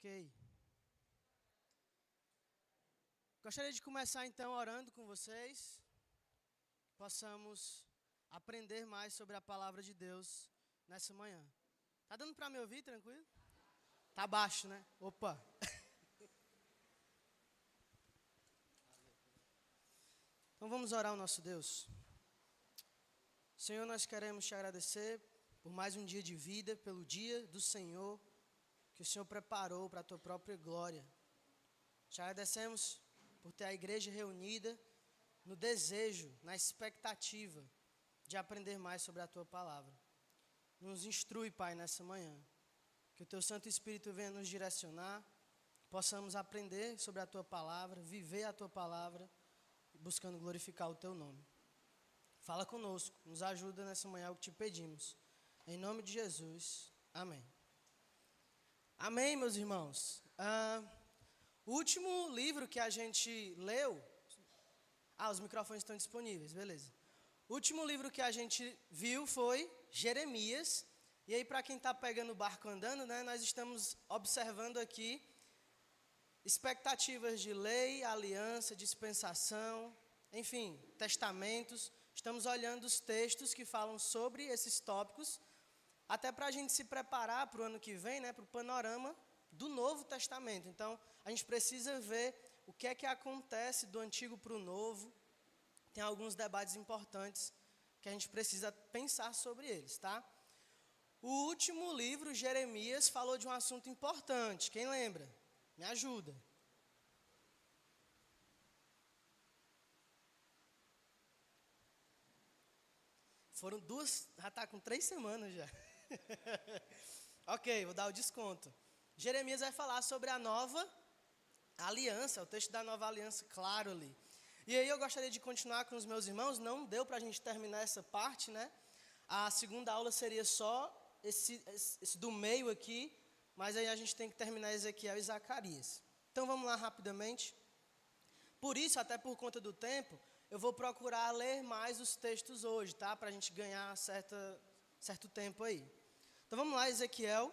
Ok. Gostaria de começar então orando com vocês, que possamos aprender mais sobre a palavra de Deus nessa manhã. Tá dando para me ouvir, tranquilo? Tá baixo, né? Opa. Então vamos orar ao nosso Deus. Senhor, nós queremos te agradecer por mais um dia de vida, pelo dia do Senhor, que o Senhor preparou para a tua própria glória. Te agradecemos por ter a igreja reunida no desejo, na expectativa de aprender mais sobre a tua palavra. Nos instrui, Pai, nessa manhã. Que o teu Santo Espírito venha nos direcionar, que possamos aprender sobre a tua palavra, viver a tua palavra, buscando glorificar o teu nome. Fala conosco, nos ajuda nessa manhã, é o que te pedimos. Em nome de Jesus, amém. Amém, meus irmãos. O último livro que a gente leu... os microfones estão disponíveis, beleza. O último livro que a gente viu foi Jeremias. E aí, para quem está pegando o barco andando, né, nós estamos observando aqui expectativas de lei, aliança, dispensação, enfim, testamentos. Estamos olhando os textos que falam sobre esses tópicos, até para a gente se preparar para o ano que vem, né, para o panorama do Novo Testamento. Então, a gente precisa ver o que é que acontece do Antigo para o Novo. Tem alguns debates importantes que a gente precisa pensar sobre eles, tá? O último livro, Jeremias, falou de um assunto importante. Quem lembra? Me ajuda. Foram duas, já está com 3 semanas já. Ok, vou dar o desconto. Jeremias vai falar sobre a nova aliança, o texto da nova aliança, claro ali. E aí eu gostaria de continuar com os meus irmãos, não deu para a gente terminar essa parte, né? A segunda aula seria só esse do meio aqui, mas aí a gente tem que terminar Ezequiel e Zacarias. Então vamos lá rapidamente. Por isso, até por conta do tempo, eu vou procurar ler mais os textos hoje, tá? Para a gente ganhar certo tempo aí. Então vamos lá, Ezequiel.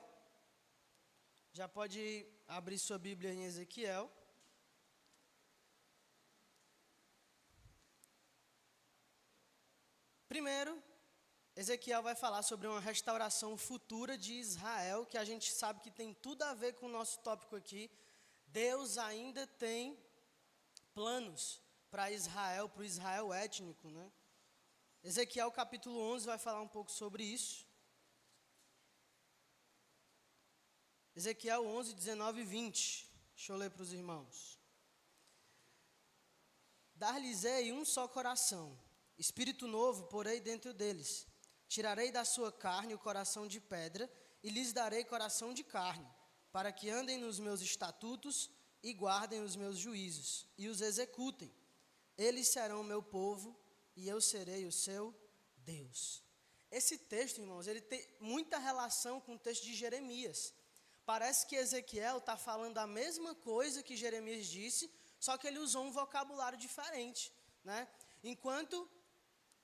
Já pode abrir sua Bíblia em Ezequiel. Primeiro, Ezequiel vai falar sobre uma restauração futura de Israel, que a gente sabe que tem tudo a ver com o nosso tópico aqui. Deus ainda tem planos para Israel, para o Israel étnico, né? Ezequiel capítulo 11 vai falar um pouco sobre isso. Ezequiel 11, 19 e 20. Deixa eu ler para os irmãos. Dar-lhes-ei um só coração, espírito novo porei dentro deles. Tirarei da sua carne o coração de pedra e lhes darei coração de carne, para que andem nos meus estatutos e guardem os meus juízos e os executem. Eles serão o meu povo e eu serei o seu Deus. Esse texto, irmãos, ele tem muita relação com o texto de Jeremias. Parece que Ezequiel está falando a mesma coisa que Jeremias disse, só que ele usou um vocabulário diferente, né? Enquanto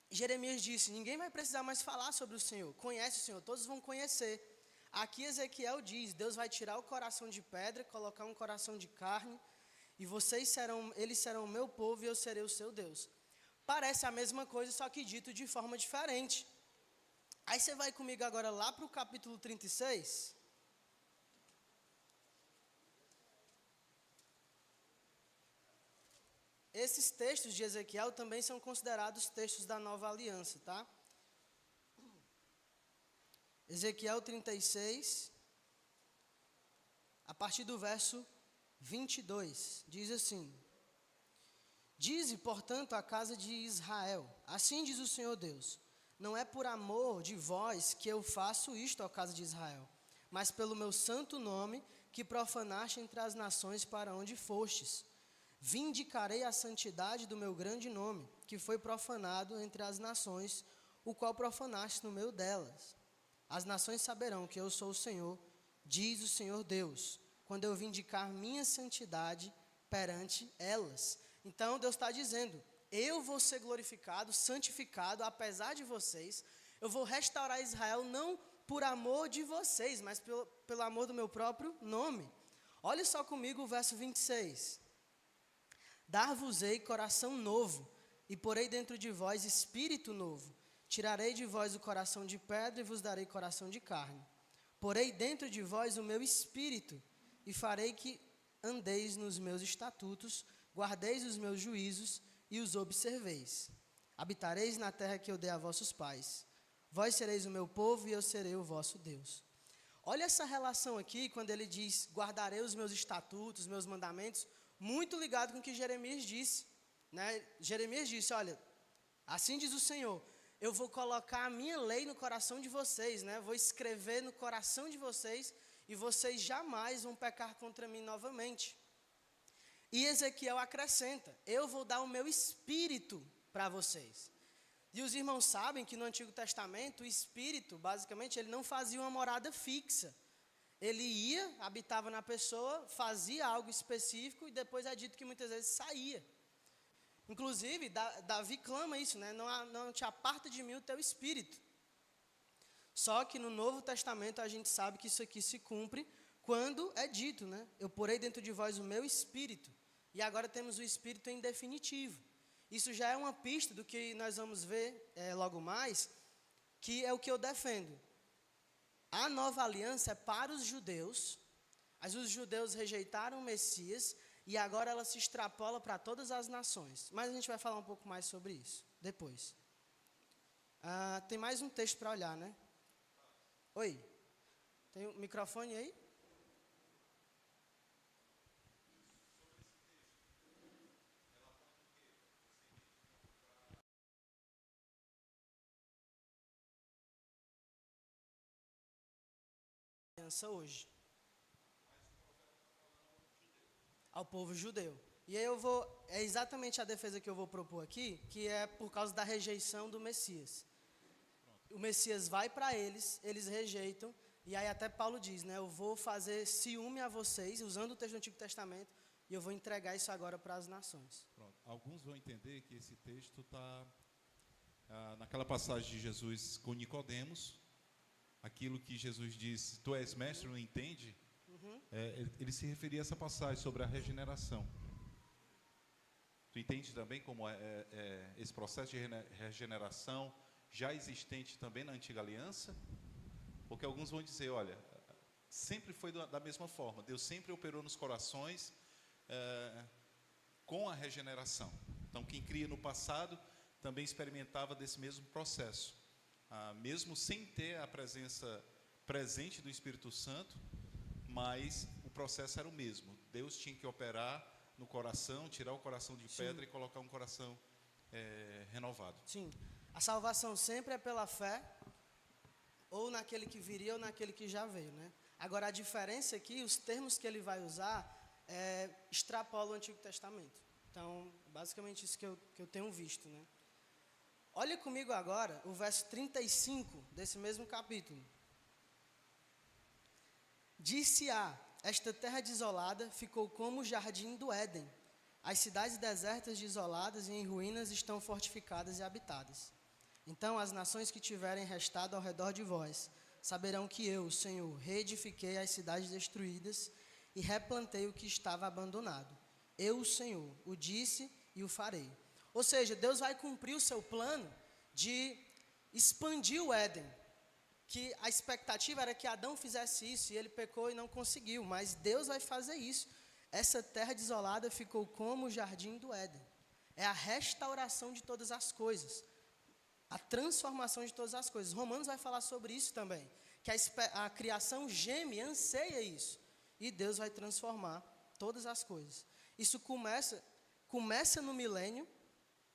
Jeremias disse, ninguém vai precisar mais falar sobre o Senhor, conhece o Senhor, todos vão conhecer. Aqui Ezequiel diz, Deus vai tirar o coração de pedra, colocar um coração de carne, e eles serão o meu povo e eu serei o seu Deus. Parece a mesma coisa, só que dito de forma diferente. Aí você vai comigo agora lá para o capítulo 36. Esses textos de Ezequiel também são considerados textos da nova aliança, tá? Ezequiel 36, a partir do verso 22, diz assim: Dize, portanto, à casa de Israel, assim diz o Senhor Deus, não é por amor de vós que eu faço isto à casa de Israel, mas pelo meu santo nome que profanaste entre as nações para onde fostes. Vindicarei a santidade do meu grande nome, que foi profanado entre as nações, o qual profanaste no meio delas. As nações saberão que eu sou o Senhor, diz o Senhor Deus, quando eu vindicar minha santidade perante elas. Então Deus está dizendo, eu vou ser glorificado, santificado, apesar de vocês. Eu vou restaurar Israel não por amor de vocês, mas pelo amor do meu próprio nome. Olha só comigo o verso 26. Dar-vos-ei coração novo, e porei dentro de vós espírito novo. Tirarei de vós o coração de pedra e vos darei coração de carne. Porei dentro de vós o meu espírito, e farei que andeis nos meus estatutos, guardeis os meus juízos e os observeis. Habitareis na terra que eu dei a vossos pais. Vós sereis o meu povo e eu serei o vosso Deus. Olha essa relação aqui, quando ele diz, guardarei os meus estatutos, os meus mandamentos, muito ligado com o que Jeremias disse. Né? Jeremias disse, olha, assim diz o Senhor, eu vou colocar a minha lei no coração de vocês, né? Vou escrever no coração de vocês e vocês jamais vão pecar contra mim novamente. E Ezequiel acrescenta, eu vou dar o meu espírito para vocês. E os irmãos sabem que no Antigo Testamento, o espírito, basicamente, ele não fazia uma morada fixa. Ele ia, habitava na pessoa, fazia algo específico e depois é dito que muitas vezes saía. Inclusive, Davi clama isso, né? Não te aparta de mim o teu espírito. Só que no Novo Testamento a gente sabe que isso aqui se cumpre quando é dito, né? Eu porei dentro de vós o meu espírito. E agora temos o espírito em definitivo. Isso já é uma pista do que nós vamos ver logo mais, que é o que eu defendo. A nova aliança é para os judeus, mas os judeus rejeitaram o Messias, e agora ela se extrapola para todas as nações. Mas a gente vai falar um pouco mais sobre isso depois. Tem mais um texto para olhar, né? Oi? Tem um microfone aí? Aliança hoje. Ao povo judeu. E aí é exatamente a defesa que eu vou propor aqui, que é por causa da rejeição do Messias. O Messias vai para eles rejeitam, e aí até Paulo diz, né, eu vou fazer ciúme a vocês, usando o texto do Antigo Testamento, e eu vou entregar isso agora para as nações. Pronto. Alguns vão entender que esse texto está naquela passagem de Jesus com Nicodemos, aquilo que Jesus disse, tu és mestre, não entende? Ele se referia a essa passagem sobre a regeneração. Tu entende também como esse processo de regeneração já existente também na Antiga Aliança? Porque alguns vão dizer, olha, sempre foi da mesma forma. Deus sempre operou nos corações com a regeneração. Então, quem cria no passado também experimentava desse mesmo processo. Mesmo sem ter a presença presente do Espírito Santo, mas o processo era o mesmo. Deus tinha que operar no coração, tirar o coração de pedra e colocar um coração renovado. Sim. A salvação sempre é pela fé, ou naquele que viria, ou naquele que já veio, né? Agora, a diferença aqui, os termos que ele vai usar, extrapolam o Antigo Testamento. Então, basicamente isso que eu tenho visto, né? Olha comigo agora o verso 35 desse mesmo capítulo. Disse esta terra desolada ficou como o jardim do Éden. As cidades desertas, desoladas e em ruínas estão fortificadas e habitadas. Então as nações que tiverem restado ao redor de vós saberão que eu, o Senhor, reedifiquei as cidades destruídas e replantei o que estava abandonado. Eu, o Senhor, o disse e o farei. Ou seja, Deus vai cumprir o seu plano de expandir o Éden. Que a expectativa era que Adão fizesse isso, e ele pecou e não conseguiu, mas Deus vai fazer isso. Essa terra desolada ficou como o jardim do Éden. É a restauração de todas as coisas, a transformação de todas as coisas. Romanos vai falar sobre isso também, que a criação geme, anseia isso, e Deus vai transformar todas as coisas. Isso começa no milênio,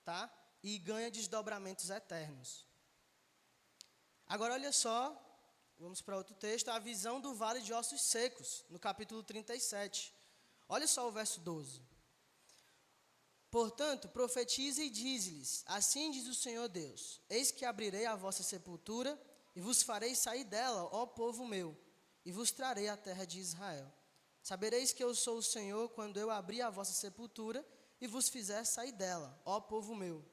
tá? E ganha desdobramentos eternos. Agora olha só, vamos para outro texto, a visão do vale de ossos secos, no capítulo 37. Olha só o verso 12. Portanto, profetize e dize-lhes, assim diz o Senhor Deus, eis que abrirei a vossa sepultura e vos farei sair dela, ó povo meu, e vos trarei a terra de Israel. Sabereis que eu sou o Senhor quando eu abrir a vossa sepultura e vos fizer sair dela, ó povo meu.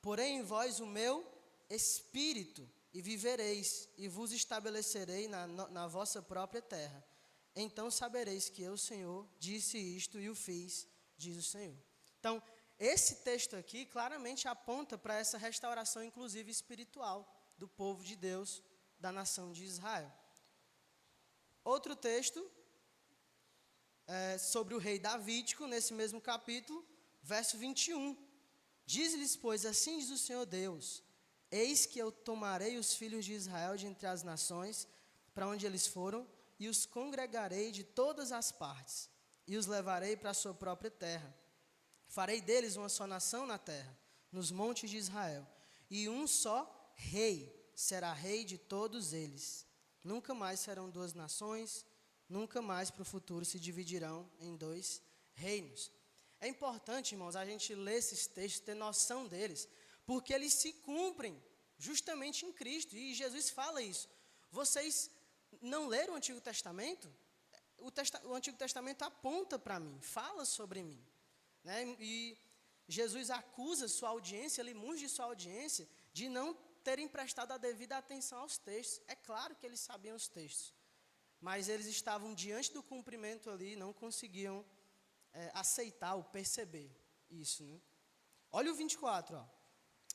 Porei em vós o meu espírito, e vivereis, e vos estabelecerei na vossa própria terra. então sabereis que eu, Senhor, disse isto e o fiz, diz o Senhor. Então, esse texto aqui claramente aponta para essa restauração, inclusive espiritual, do povo de Deus, da nação de Israel. Outro texto sobre o rei Davídico, nesse mesmo capítulo, verso 21. Diz-lhes, pois, assim diz o Senhor Deus, eis que eu tomarei os filhos de Israel de entre as nações, para onde eles foram, e os congregarei de todas as partes, e os levarei para a sua própria terra. Farei deles uma só nação na terra, nos montes de Israel, e um só rei será rei de todos eles. Nunca mais serão duas nações, nunca mais para o futuro se dividirão em dois reinos. É importante, irmãos, a gente ler esses textos, ter noção deles, porque eles se cumprem justamente em Cristo, e Jesus fala isso. Vocês não leram o Antigo Testamento? O Antigo Testamento aponta para mim, fala sobre mim, né? E Jesus acusa sua audiência, ele munge sua audiência de não terem prestado a devida atenção aos textos. É claro que eles sabiam os textos, mas eles estavam diante do cumprimento ali, não conseguiam aceitar ou perceber isso, né? Olha o 24, ó.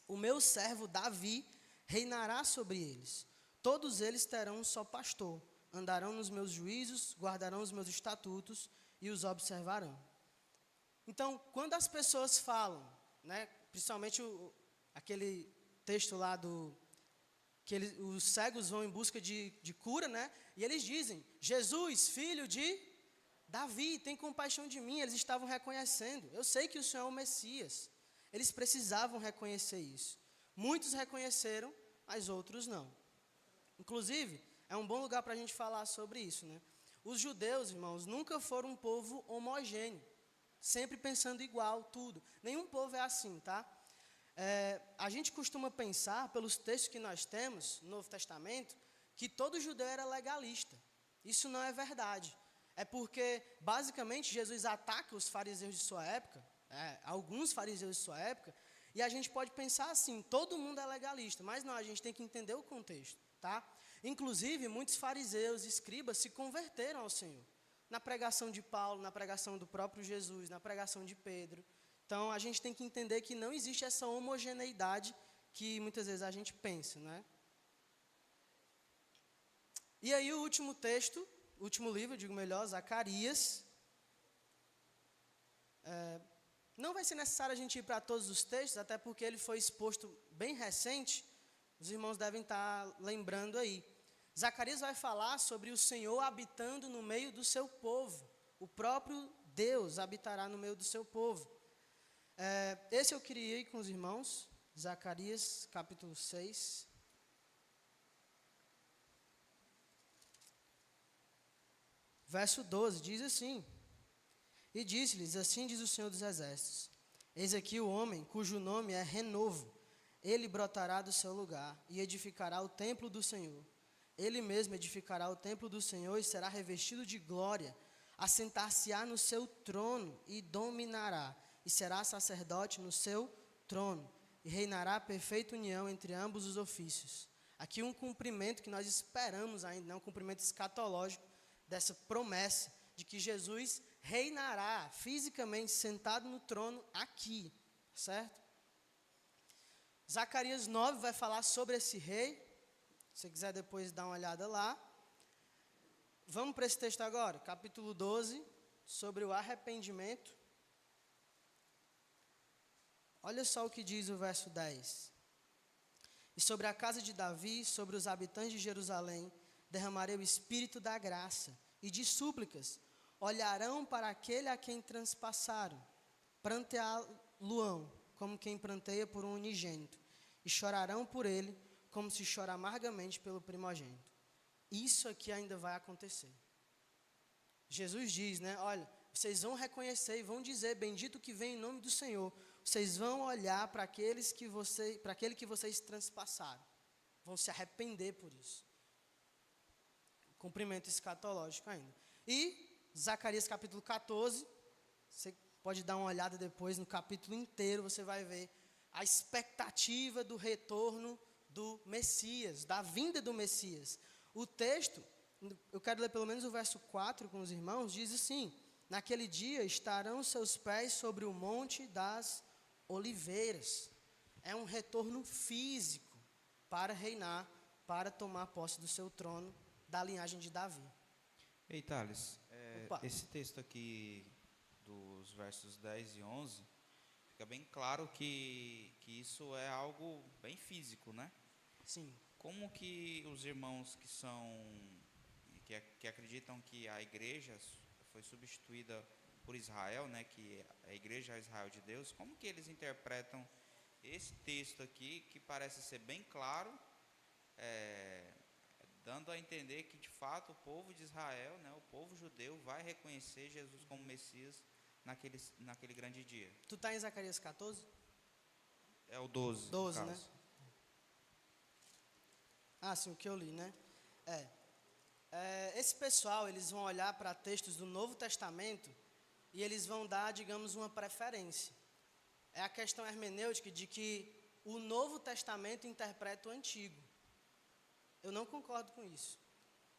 O meu servo Davi reinará sobre eles. Todos eles terão um só pastor, andarão nos meus juízos, guardarão os meus estatutos e os observarão. Então, quando as pessoas falam, né, principalmente aquele texto lá os cegos vão em busca de cura, né, e eles dizem, Jesus, filho de Davi, tem compaixão de mim. Eles estavam reconhecendo, eu sei que o Senhor é o Messias. Eles precisavam reconhecer isso. Muitos reconheceram, mas outros não. Inclusive, é um bom lugar para a gente falar sobre isso, né? Os judeus, irmãos, nunca foram um povo homogêneo, sempre pensando igual, tudo. Nenhum povo é assim, tá? A gente costuma pensar, pelos textos que nós temos no Novo Testamento, que todo judeu era legalista. Isso não é verdade. É porque, basicamente, Jesus ataca os fariseus de sua época, alguns fariseus de sua época, e a gente pode pensar assim, todo mundo é legalista, mas não, a gente tem que entender o contexto, tá? Inclusive, muitos fariseus e escribas se converteram ao Senhor, na pregação de Paulo, na pregação do próprio Jesus, na pregação de Pedro. Então, a gente tem que entender que não existe essa homogeneidade que muitas vezes a gente pensa, né? E aí, o último texto, o último livro, digo melhor, Zacarias. Não vai ser necessário a gente ir para todos os textos, até porque ele foi exposto bem recente, os irmãos devem estar lembrando aí. Zacarias vai falar sobre o Senhor habitando no meio do seu povo. O próprio Deus habitará no meio do seu povo. Esse eu queria ir com os irmãos, Zacarias capítulo 6. Verso 12, diz assim, e disse-lhes, assim diz o Senhor dos Exércitos, eis aqui o homem cujo nome é Renovo, ele brotará do seu lugar e edificará o templo do Senhor. Ele mesmo edificará o templo do Senhor e será revestido de glória, assentar-se-á no seu trono e dominará, e será sacerdote no seu trono, e reinará perfeita união entre ambos os ofícios. Aqui um cumprimento que nós esperamos ainda, um cumprimento escatológico, dessa promessa de que Jesus reinará fisicamente sentado no trono aqui, certo? Zacarias 9 vai falar sobre esse rei, se você quiser depois dar uma olhada lá. Vamos para esse texto agora, capítulo 12, sobre o arrependimento. Olha só o que diz o verso 10. E sobre a casa de Davi, sobre os habitantes de Jerusalém, derramarei o espírito da graça e de súplicas, olharão para aquele a quem transpassaram, pranteá-lo-ão, como quem pranteia por um unigênito, e chorarão por ele, como se chora amargamente pelo primogênito. Isso aqui ainda vai acontecer. Jesus diz, né, olha, vocês vão reconhecer e vão dizer, bendito que vem em nome do Senhor, vocês vão olhar para aquele que vocês transpassaram, vão se arrepender por isso. Cumprimento escatológico ainda. E Zacarias capítulo 14, você pode dar uma olhada depois no capítulo inteiro, você vai ver a expectativa do retorno do Messias, da vinda do Messias. O texto eu quero ler pelo menos o verso 4 com os irmãos, diz assim: naquele dia estarão seus pés sobre o monte das oliveiras. É um retorno físico para reinar, para tomar posse do seu trono, da linhagem de Davi. Ei, Thales, Opa. esse texto aqui dos versos 10 e 11, fica bem claro que isso é algo bem físico, né? Sim. Como que os irmãos que acreditam que a igreja foi substituída por Israel, né, que a igreja é Israel de Deus, como que eles interpretam esse texto aqui, que parece ser bem claro, dando a entender que de fato o povo de Israel, né, o povo judeu, vai reconhecer Jesus como Messias naquele grande dia. Tu está em Zacarias 14? É o 12, 12, no né? caso. Ah, sim, o que eu li, né? Esse pessoal, eles vão olhar para textos do Novo Testamento e eles vão dar, digamos, uma preferência. É a questão hermenêutica de que o Novo Testamento interpreta o Antigo. Eu não concordo com isso.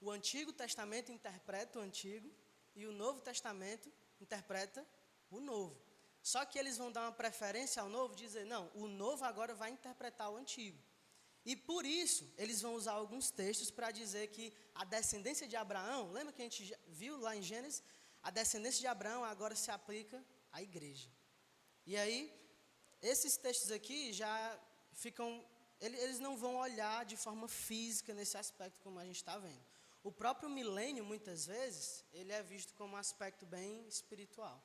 O Antigo Testamento interpreta o Antigo e o Novo Testamento interpreta o Novo. Só que eles vão dar uma preferência ao Novo, dizer, não, o Novo agora vai interpretar o Antigo. E por isso, eles vão usar alguns textos para dizer que a descendência de Abraão, lembra que a gente viu lá em Gênesis? A descendência de Abraão agora se aplica à igreja. E aí, esses textos aqui já ficam, eles não vão olhar de forma física nesse aspecto como a gente está vendo. O próprio milênio, muitas vezes, ele é visto como um aspecto bem espiritual.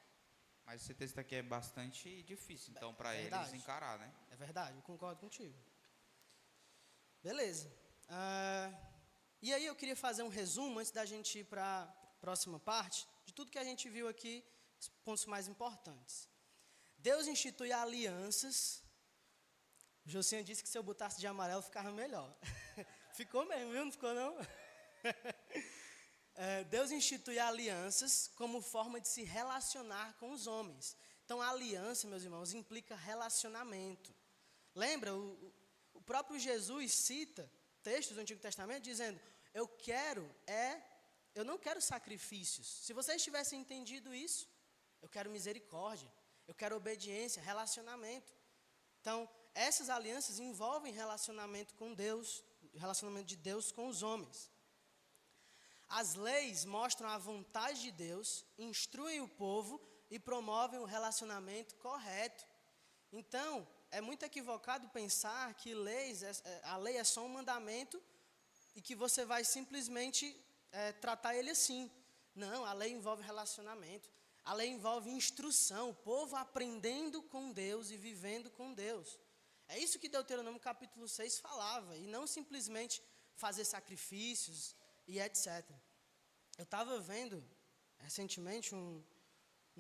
Mas esse texto aqui é bastante difícil, então, para eles encarar, né? É verdade, eu concordo contigo. Beleza. E aí eu queria fazer um resumo, antes da gente ir para a próxima parte, de tudo que a gente viu aqui, os pontos mais importantes. Deus institui alianças. O Josinha disse que se eu botasse de amarelo ficava melhor. Ficou mesmo, viu? Não ficou não? Deus institui alianças como forma de se relacionar com os homens. Então, a aliança, meus irmãos, implica relacionamento. Lembra, o próprio Jesus cita textos do Antigo Testamento dizendo, eu não quero sacrifícios. Se vocês tivessem entendido isso, eu quero misericórdia, eu quero obediência, relacionamento. Então, essas alianças envolvem relacionamento com Deus, relacionamento de Deus com os homens. As leis mostram a vontade de Deus, instruem o povo e promovem o relacionamento correto. Então, é muito equivocado pensar que a lei é só um mandamento e que você vai simplesmente tratar ele assim. Não, a lei envolve relacionamento. A lei envolve instrução, o povo aprendendo com Deus e vivendo com Deus. É isso que Deuteronômio capítulo 6 falava, e não simplesmente fazer sacrifícios e etc. Eu estava vendo recentemente um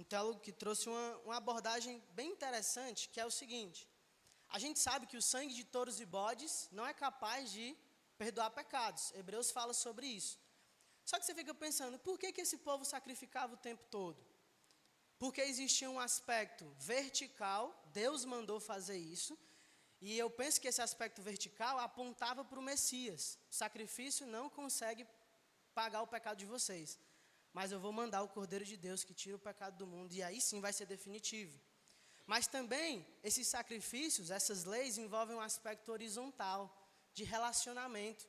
teólogo que trouxe uma abordagem bem interessante, que é o seguinte: a gente sabe que o sangue de touros e bodes não é capaz de perdoar pecados. Hebreus fala sobre isso. Só que você fica pensando, por que esse povo sacrificava o tempo todo? Porque existia um aspecto vertical, Deus mandou fazer isso, e eu penso que esse aspecto vertical apontava para o Messias. O sacrifício não consegue pagar o pecado de vocês, mas eu vou mandar o Cordeiro de Deus que tira o pecado do mundo, e aí sim vai ser definitivo. Mas também, esses sacrifícios, essas leis envolvem um aspecto horizontal, de relacionamento.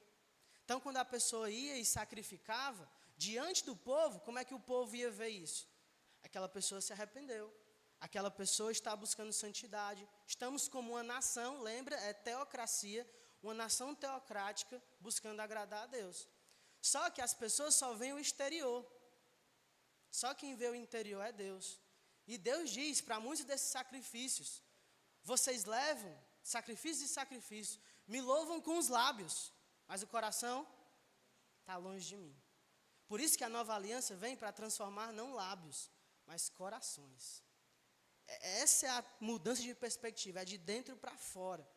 Então, quando a pessoa ia e sacrificava, diante do povo, como é que o povo ia ver isso? Aquela pessoa se arrependeu, aquela pessoa está buscando santidade. Estamos como uma nação, lembra? É teocracia, uma nação teocrática buscando agradar a Deus. Só que as pessoas só veem o exterior. Só quem vê o interior é Deus. E Deus diz para muitos desses sacrifícios, vocês levam sacrifício e sacrifício, me louvam com os lábios, mas o coração está longe de mim. Por isso que a nova aliança vem para transformar não lábios, mas corações. Essa é a mudança de perspectiva, é de dentro para fora.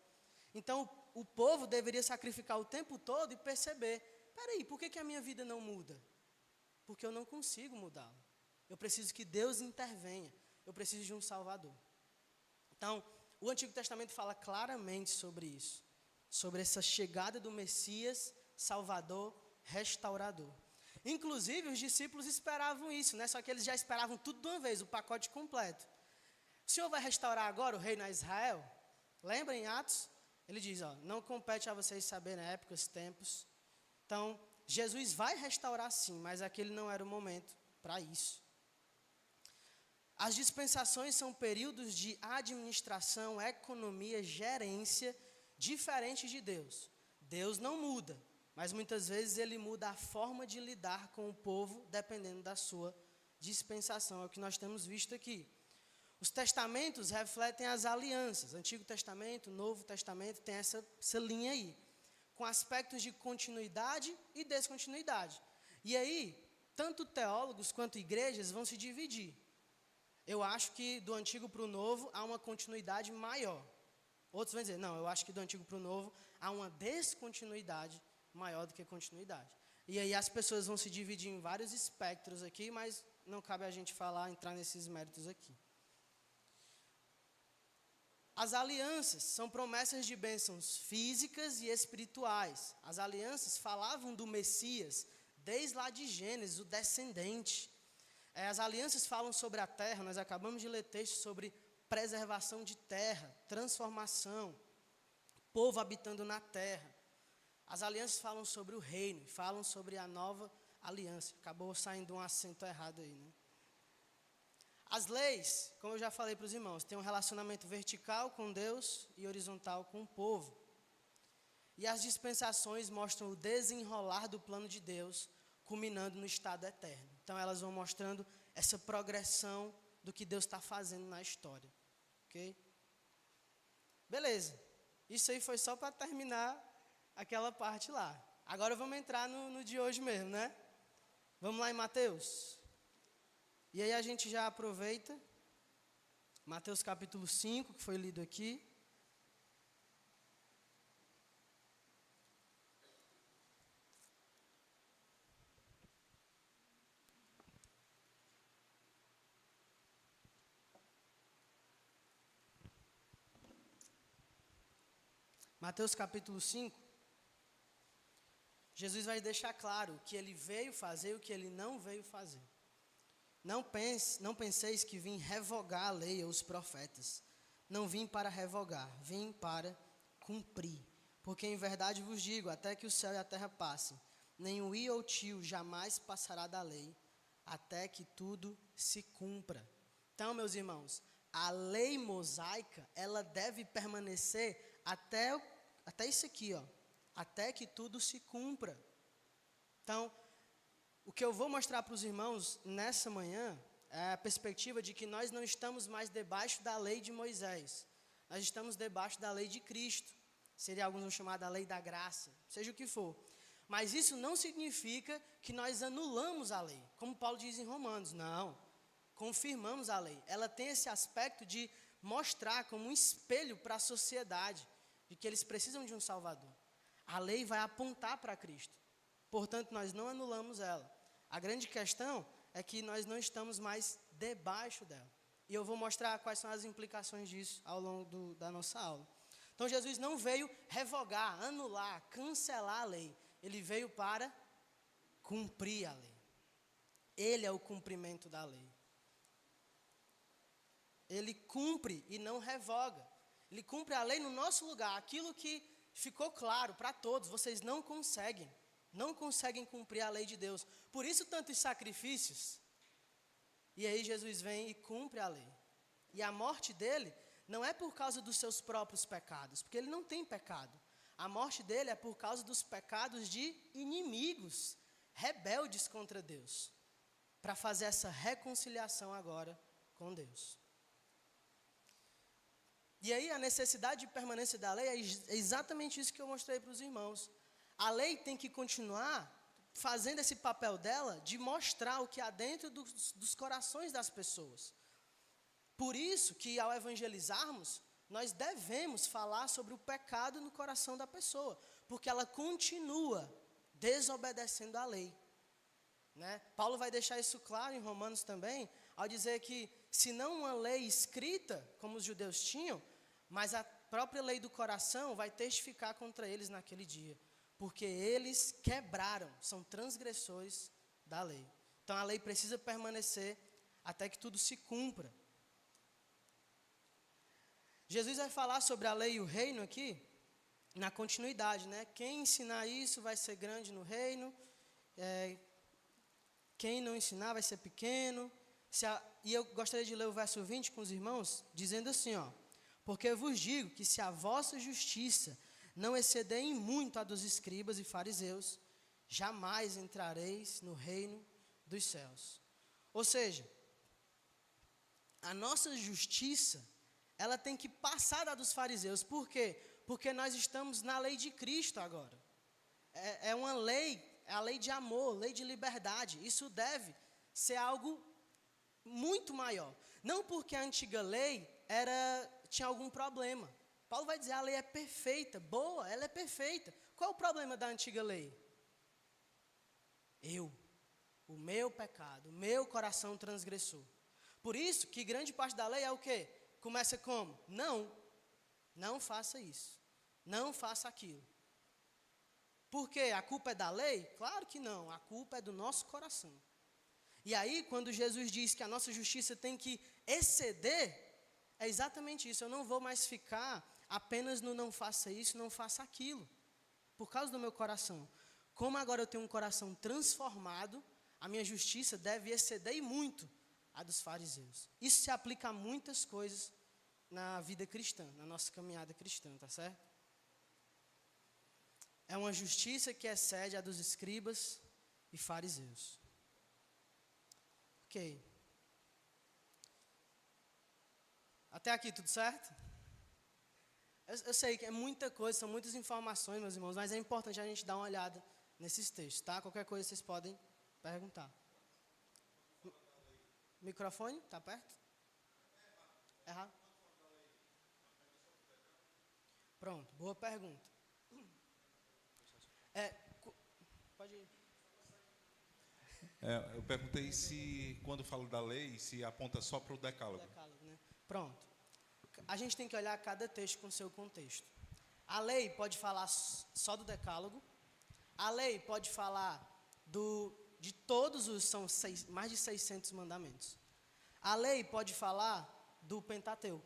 Então, o povo deveria sacrificar o tempo todo e perceber, peraí, por que a minha vida não muda? Porque eu não consigo mudá-la. Eu preciso que Deus intervenha. Eu preciso de um Salvador. Então, o Antigo Testamento fala claramente sobre isso. Sobre essa chegada do Messias, Salvador, restaurador. Inclusive, os discípulos esperavam isso, né? Só que eles já esperavam tudo de uma vez, o pacote completo. O Senhor vai restaurar agora o reino a Israel? Lembra em Atos? Ele diz, não compete a vocês saberem épocas, tempos. Então, Jesus vai restaurar sim, mas aquele não era o momento para isso. As dispensações são períodos de administração, economia, gerência, diferentes de Deus. Deus não muda, mas muitas vezes ele muda a forma de lidar com o povo, dependendo da sua dispensação. É o que nós temos visto aqui. Os testamentos refletem as alianças. Antigo Testamento, Novo Testamento, tem essa linha aí, com aspectos de continuidade e descontinuidade. E aí, tanto teólogos quanto igrejas vão se dividir. Eu acho que do antigo para o novo há uma continuidade maior. Outros vão dizer, não, eu acho que do antigo para o novo há uma descontinuidade maior do que continuidade. E aí as pessoas vão se dividir em vários espectros aqui, mas não cabe a gente entrar nesses méritos aqui. As alianças são promessas de bênçãos físicas e espirituais. As alianças falavam do Messias, desde lá de Gênesis, o descendente. As alianças falam sobre a terra, nós acabamos de ler textos sobre preservação de terra, transformação, povo habitando na terra. As alianças falam sobre o reino, falam sobre a nova aliança. Acabou saindo um acento errado aí, né? As leis, como eu já falei para os irmãos, têm um relacionamento vertical com Deus e horizontal com o povo. E as dispensações mostram o desenrolar do plano de Deus, culminando no estado eterno. Então elas vão mostrando essa progressão do que Deus está fazendo na história. Ok? Beleza. Isso aí foi só para terminar aquela parte lá. Agora vamos entrar no de hoje mesmo, né? Vamos lá em Mateus. E aí a gente já aproveita. Mateus capítulo 5, que foi lido aqui. Mateus capítulo 5, Jesus vai deixar claro o que ele veio fazer e o que ele não veio fazer. Não penseis que vim revogar a lei ou os profetas. Não vim para revogar, vim para cumprir. Porque em verdade vos digo, até que o céu e a terra passem, nem o i ou tio jamais passará da lei, até que tudo se cumpra. Então, meus irmãos, a lei mosaica, ela deve permanecer até isso aqui, até que tudo se cumpra. Então, o que eu vou mostrar para os irmãos nessa manhã é a perspectiva de que nós não estamos mais debaixo da lei de Moisés. Nós estamos debaixo da lei de Cristo. Seria alguns vão chamar da lei da graça, seja o que for. Mas isso não significa que nós anulamos a lei, como Paulo diz em Romanos. Não, confirmamos a lei. Ela tem esse aspecto de mostrar como um espelho para a sociedade, de que eles precisam de um Salvador. A lei vai apontar para Cristo. Portanto, nós não anulamos ela. A grande questão é que nós não estamos mais debaixo dela. E eu vou mostrar quais são as implicações disso ao longo da nossa aula. Então, Jesus não veio revogar, anular, cancelar a lei. Ele veio para cumprir a lei. Ele é o cumprimento da lei. Ele cumpre e não revoga. Ele cumpre a lei no nosso lugar. Aquilo que ficou claro para todos, vocês não conseguem cumprir a lei de Deus. Por isso tantos sacrifícios. E aí Jesus vem e cumpre a lei. E a morte dele não é por causa dos seus próprios pecados, porque ele não tem pecado. A morte dele é por causa dos pecados de inimigos, rebeldes contra Deus, para fazer essa reconciliação agora com Deus. E aí a necessidade de permanência da lei é exatamente isso que eu mostrei para os irmãos. A lei tem que continuar fazendo esse papel dela de mostrar o que há dentro dos corações das pessoas. Por isso que ao evangelizarmos, nós devemos falar sobre o pecado no coração da pessoa, porque ela continua desobedecendo a lei. Né? Paulo vai deixar isso claro em Romanos também, ao dizer que se não uma lei escrita, como os judeus tinham, mas a própria lei do coração vai testificar contra eles naquele dia. Porque eles quebraram, são transgressores da lei. Então a lei precisa permanecer até que tudo se cumpra. Jesus vai falar sobre a lei e o reino aqui, na continuidade, né? Quem ensinar isso vai ser grande no reino, quem não ensinar vai ser pequeno. E eu gostaria de ler o verso 20 com os irmãos, dizendo assim, ó: porque eu vos digo que se a vossa justiça não exceder em muito a dos escribas e fariseus, jamais entrareis no reino dos céus. Ou seja, a nossa justiça, ela tem que passar da dos fariseus. Por quê? Porque nós estamos na lei de Cristo agora. É uma lei, é a lei de amor, lei de liberdade. Isso deve ser algo muito maior. Não porque a antiga lei tinha algum problema. Paulo vai dizer, a lei é perfeita, boa, ela é perfeita. Qual é o problema da antiga lei? O meu pecado, o meu coração transgressor. Por isso que grande parte da lei é o quê? Começa como? Não faça isso. Não faça aquilo. Por quê? A culpa é da lei? Claro que não, a culpa é do nosso coração. E aí, quando Jesus diz que a nossa justiça tem que exceder, é exatamente isso. Eu não vou mais ficar apenas no não faça isso, não faça aquilo, por causa do meu coração. Como agora eu tenho um coração transformado, a minha justiça deve exceder e muito a dos fariseus. Isso se aplica a muitas coisas na vida cristã, na nossa caminhada cristã, tá certo? É uma justiça que excede a dos escribas e fariseus. Ok. Até aqui tudo certo? Eu sei que é muita coisa, são muitas informações, meus irmãos, mas é importante a gente dar uma olhada nesses textos, tá? Qualquer coisa vocês podem perguntar. Microfone, tá perto? Errado? Pronto, boa pergunta. Pode ir. Eu perguntei se, quando falo da lei, se aponta só para o decálogo. Né? Pronto. A gente tem que olhar cada texto com seu contexto. A lei pode falar só do decálogo. A lei pode falar de todos são mais de 600 mandamentos. A lei pode falar do Pentateuco,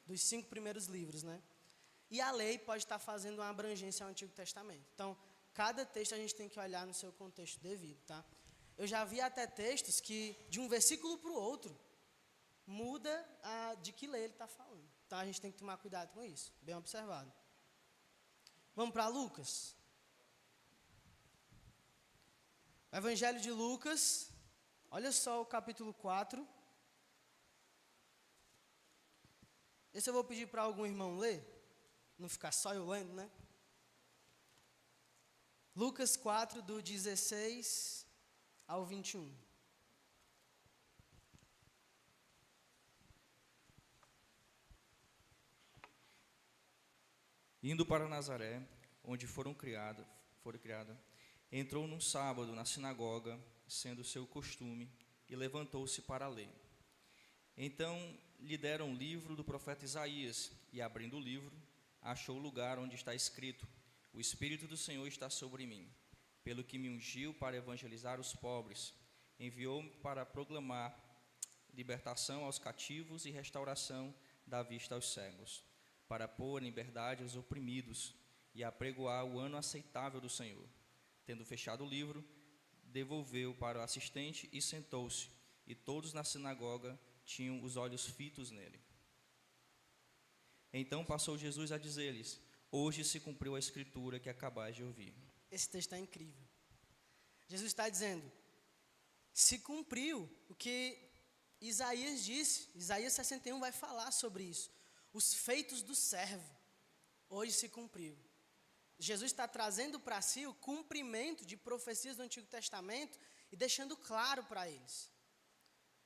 dos 5 primeiros livros, né? E a lei pode estar fazendo uma abrangência ao Antigo Testamento. Então, cada texto a gente tem que olhar no seu contexto devido, tá? Eu já vi até textos que, de um versículo para o outro, muda de que lei ele está falando. Então, a gente tem que tomar cuidado com isso. Bem observado. Vamos para Lucas. O Evangelho de Lucas, olha só o capítulo 4. Esse eu vou pedir para algum irmão ler, não ficar só eu lendo, né? Lucas 4, do 16 ao 21. Indo para Nazaré, onde foram criados, entrou num sábado na sinagoga, sendo seu costume, e levantou-se para ler. Então lhe deram um livro do profeta Isaías, e abrindo o livro, achou o lugar onde está escrito: o Espírito do Senhor está sobre mim, pelo que me ungiu para evangelizar os pobres, enviou-me para proclamar libertação aos cativos e restauração da vista aos cegos, para pôr em liberdade os oprimidos e apregoar o ano aceitável do Senhor. Tendo fechado o livro, devolveu para o assistente e sentou-se, e todos na sinagoga tinham os olhos fitos nele. Então passou Jesus a dizer-lhes: hoje se cumpriu a escritura que acabais de ouvir. Esse texto é incrível. Jesus está dizendo, se cumpriu o que Isaías disse. Isaías 61 vai falar sobre isso. Os feitos do servo, hoje se cumpriu. Jesus está trazendo para si o cumprimento de profecias do Antigo Testamento e deixando claro para eles.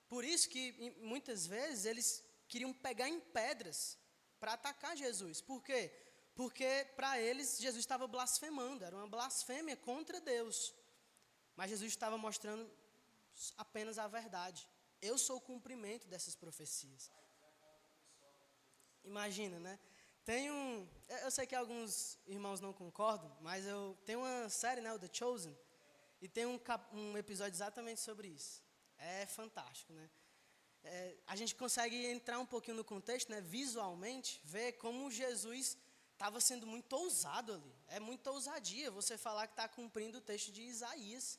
Por isso que muitas vezes eles queriam pegar em pedras para atacar Jesus. Por quê? Porque para eles Jesus estava blasfemando, era uma blasfêmia contra Deus. Mas Jesus estava mostrando apenas a verdade. Eu sou o cumprimento dessas profecias. Imagina, né? Eu sei que alguns irmãos não concordam, mas eu tenho uma série, né, o The Chosen, E tem um episódio exatamente sobre isso. É fantástico, né? A gente consegue entrar um pouquinho no contexto, né? Visualmente, ver como Jesus estava sendo muito ousado ali. É muita ousadia você falar que está cumprindo o texto de Isaías.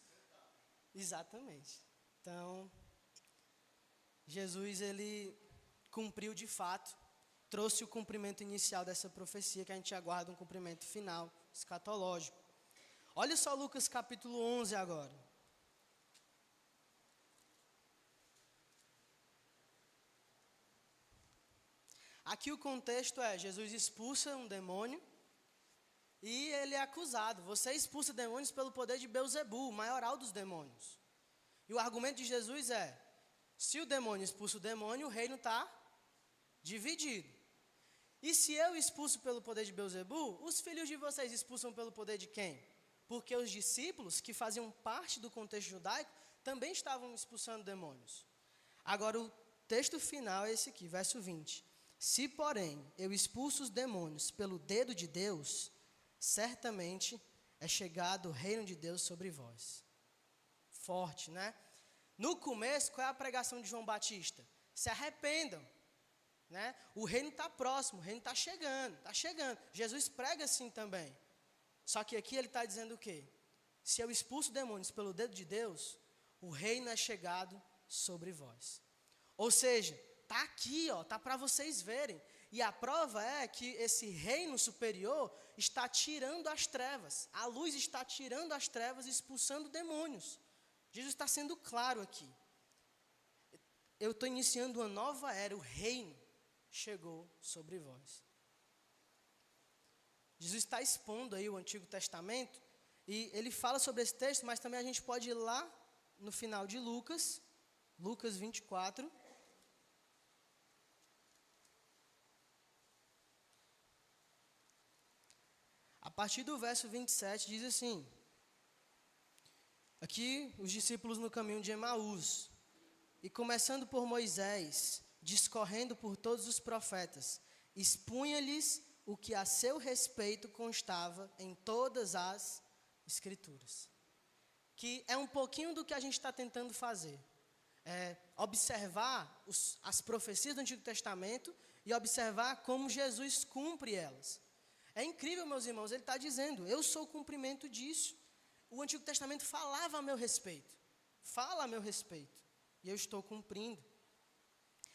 Exatamente. Então, Jesus, ele cumpriu de fato, trouxe o cumprimento inicial dessa profecia, que a gente aguarda um cumprimento final, escatológico. Olha só Lucas capítulo 11 agora. Aqui o contexto é, Jesus expulsa um demônio e ele é acusado. Você expulsa demônios pelo poder de Belzebu, o maioral dos demônios. E o argumento de Jesus é, se o demônio expulsa o demônio, o reino está dividido. E se eu expulso pelo poder de Belzebu, os filhos de vocês expulsam pelo poder de quem? Porque os discípulos, que faziam parte do contexto judaico, também estavam expulsando demônios. Agora o texto final é esse aqui, verso 20. Se, porém, eu expulso os demônios pelo dedo de Deus, certamente é chegado o reino de Deus sobre vós. Forte, né? No começo, qual é a pregação de João Batista? Se arrependam, né? O reino está próximo, o reino está chegando, está chegando. Jesus prega assim também. Só que aqui ele está dizendo o quê? Se eu expulso demônios pelo dedo de Deus, o reino é chegado sobre vós. Ou seja, está aqui, está para vocês verem. E a prova é que esse reino superior está tirando as trevas. A luz está tirando as trevas e expulsando demônios. Jesus está sendo claro aqui. Eu estou iniciando uma nova era, o reino chegou sobre vós. Jesus está expondo aí o Antigo Testamento, e ele fala sobre esse texto, mas também a gente pode ir lá no final de Lucas 24. A partir do verso 27 diz assim, aqui os discípulos no caminho de Emaús, e começando por Moisés, discorrendo por todos os profetas, expunha-lhes o que a seu respeito constava em todas as Escrituras. Que é um pouquinho do que a gente está tentando fazer. Observar as profecias do Antigo Testamento e observar como Jesus cumpre elas. É incrível, meus irmãos, ele está dizendo, eu sou o cumprimento disso. O Antigo Testamento falava a meu respeito, fala a meu respeito, e eu estou cumprindo.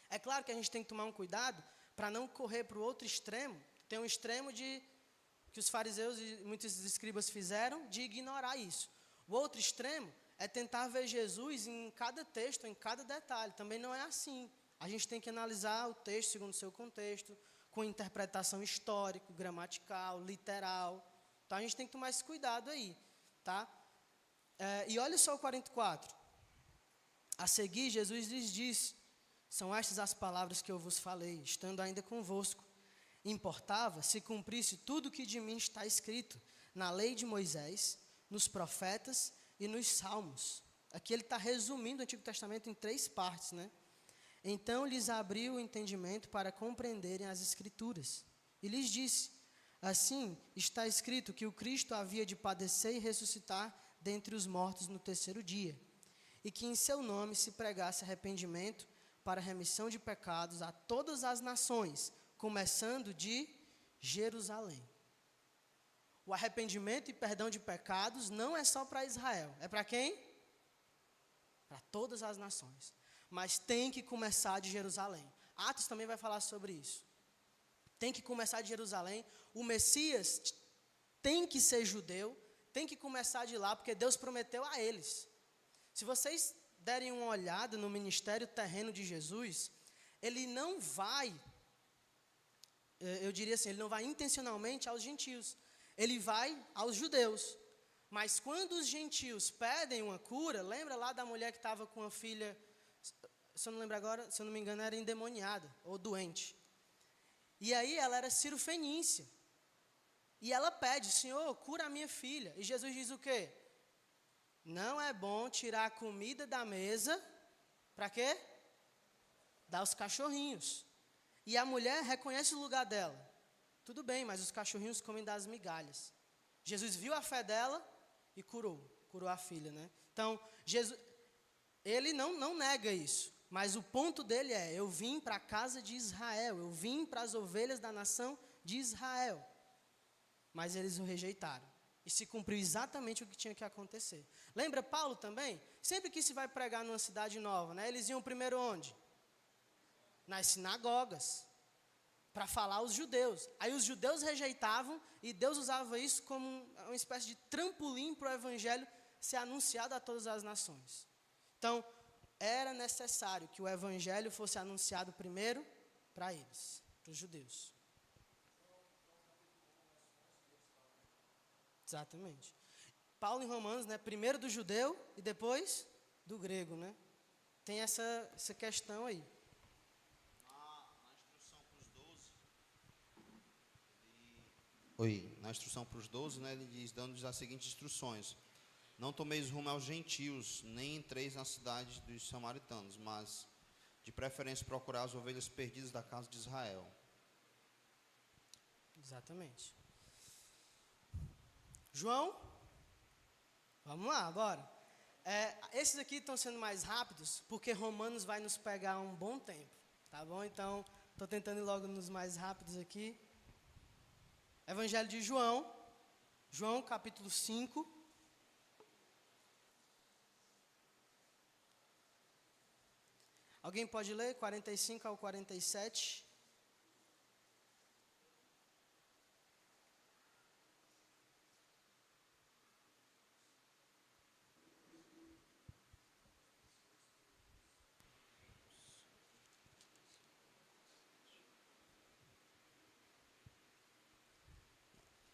É claro que a gente tem que tomar um cuidado para não correr para o outro extremo. Tem um extremo que os fariseus e muitos escribas fizeram de ignorar isso. O outro extremo é tentar ver Jesus em cada texto, em cada detalhe. Também não é assim. A gente tem que analisar o texto segundo o seu contexto, com interpretação histórica, gramatical, literal. Então a gente tem que tomar esse cuidado aí, tá? E olha só o 44. A seguir, Jesus lhes disse, são estas as palavras que eu vos falei, estando ainda convosco. Importava se cumprisse tudo o que de mim está escrito na lei de Moisés, nos profetas e nos salmos. Aqui ele está resumindo o Antigo Testamento em 3 partes, né? Então lhes abriu o entendimento para compreenderem as Escrituras. E lhes disse, assim está escrito que o Cristo havia de padecer e ressuscitar dentre os mortos no 3º dia, e que em seu nome se pregasse arrependimento para remissão de pecados a todas as nações, começando de Jerusalém. O arrependimento e perdão de pecados não é só para Israel. É para quem? Para todas as nações. Mas tem que começar de Jerusalém. Atos também vai falar sobre isso. Tem que começar de Jerusalém. O Messias tem que ser judeu, tem que começar de lá, porque Deus prometeu a eles. Se vocês derem uma olhada no ministério terreno de Jesus, ele não vai, eu diria assim, ele não vai intencionalmente aos gentios, ele vai aos judeus. Mas quando os gentios pedem uma cura, lembra lá da mulher que estava com a filha, se eu não lembro agora, se eu não me engano, era endemoniada ou doente. E aí ela era cirofenícia. E ela pede, Senhor, cura a minha filha. E Jesus diz o quê? Não é bom tirar a comida da mesa, para quê? Dar aos cachorrinhos. E a mulher reconhece o lugar dela. Tudo bem, mas os cachorrinhos comem das migalhas. Jesus viu a fé dela e curou. curou a filha, né? Então, Jesus, ele não nega isso, mas o ponto dele é, eu vim para a casa de Israel, eu vim para as ovelhas da nação de Israel. Mas eles o rejeitaram. E se cumpriu exatamente o que tinha que acontecer. Lembra Paulo também? Sempre que se vai pregar numa cidade nova, né? Eles iam primeiro onde? Nas sinagogas, para falar aos judeus. Aí os judeus rejeitavam e Deus usava isso como uma espécie de trampolim para o evangelho ser anunciado a todas as nações. Então, era necessário que o evangelho fosse anunciado primeiro para eles, para os judeus. Exatamente. Paulo em Romanos, né, primeiro do judeu e depois do grego, né? Tem essa questão aí. Na instrução para os 12, né, ele diz, dando-lhes as seguintes instruções: não tomeis rumo aos gentios, nem entreis na cidade dos samaritanos, mas de preferência procurar as ovelhas perdidas da casa de Israel. Exatamente. João, vamos lá, bora. Esses aqui estão sendo mais rápidos, porque Romanos vai nos pegar um bom tempo, tá bom? Então, estou tentando ir logo nos mais rápidos aqui. Evangelho de João, João capítulo 5. Alguém pode ler 45 ao 47?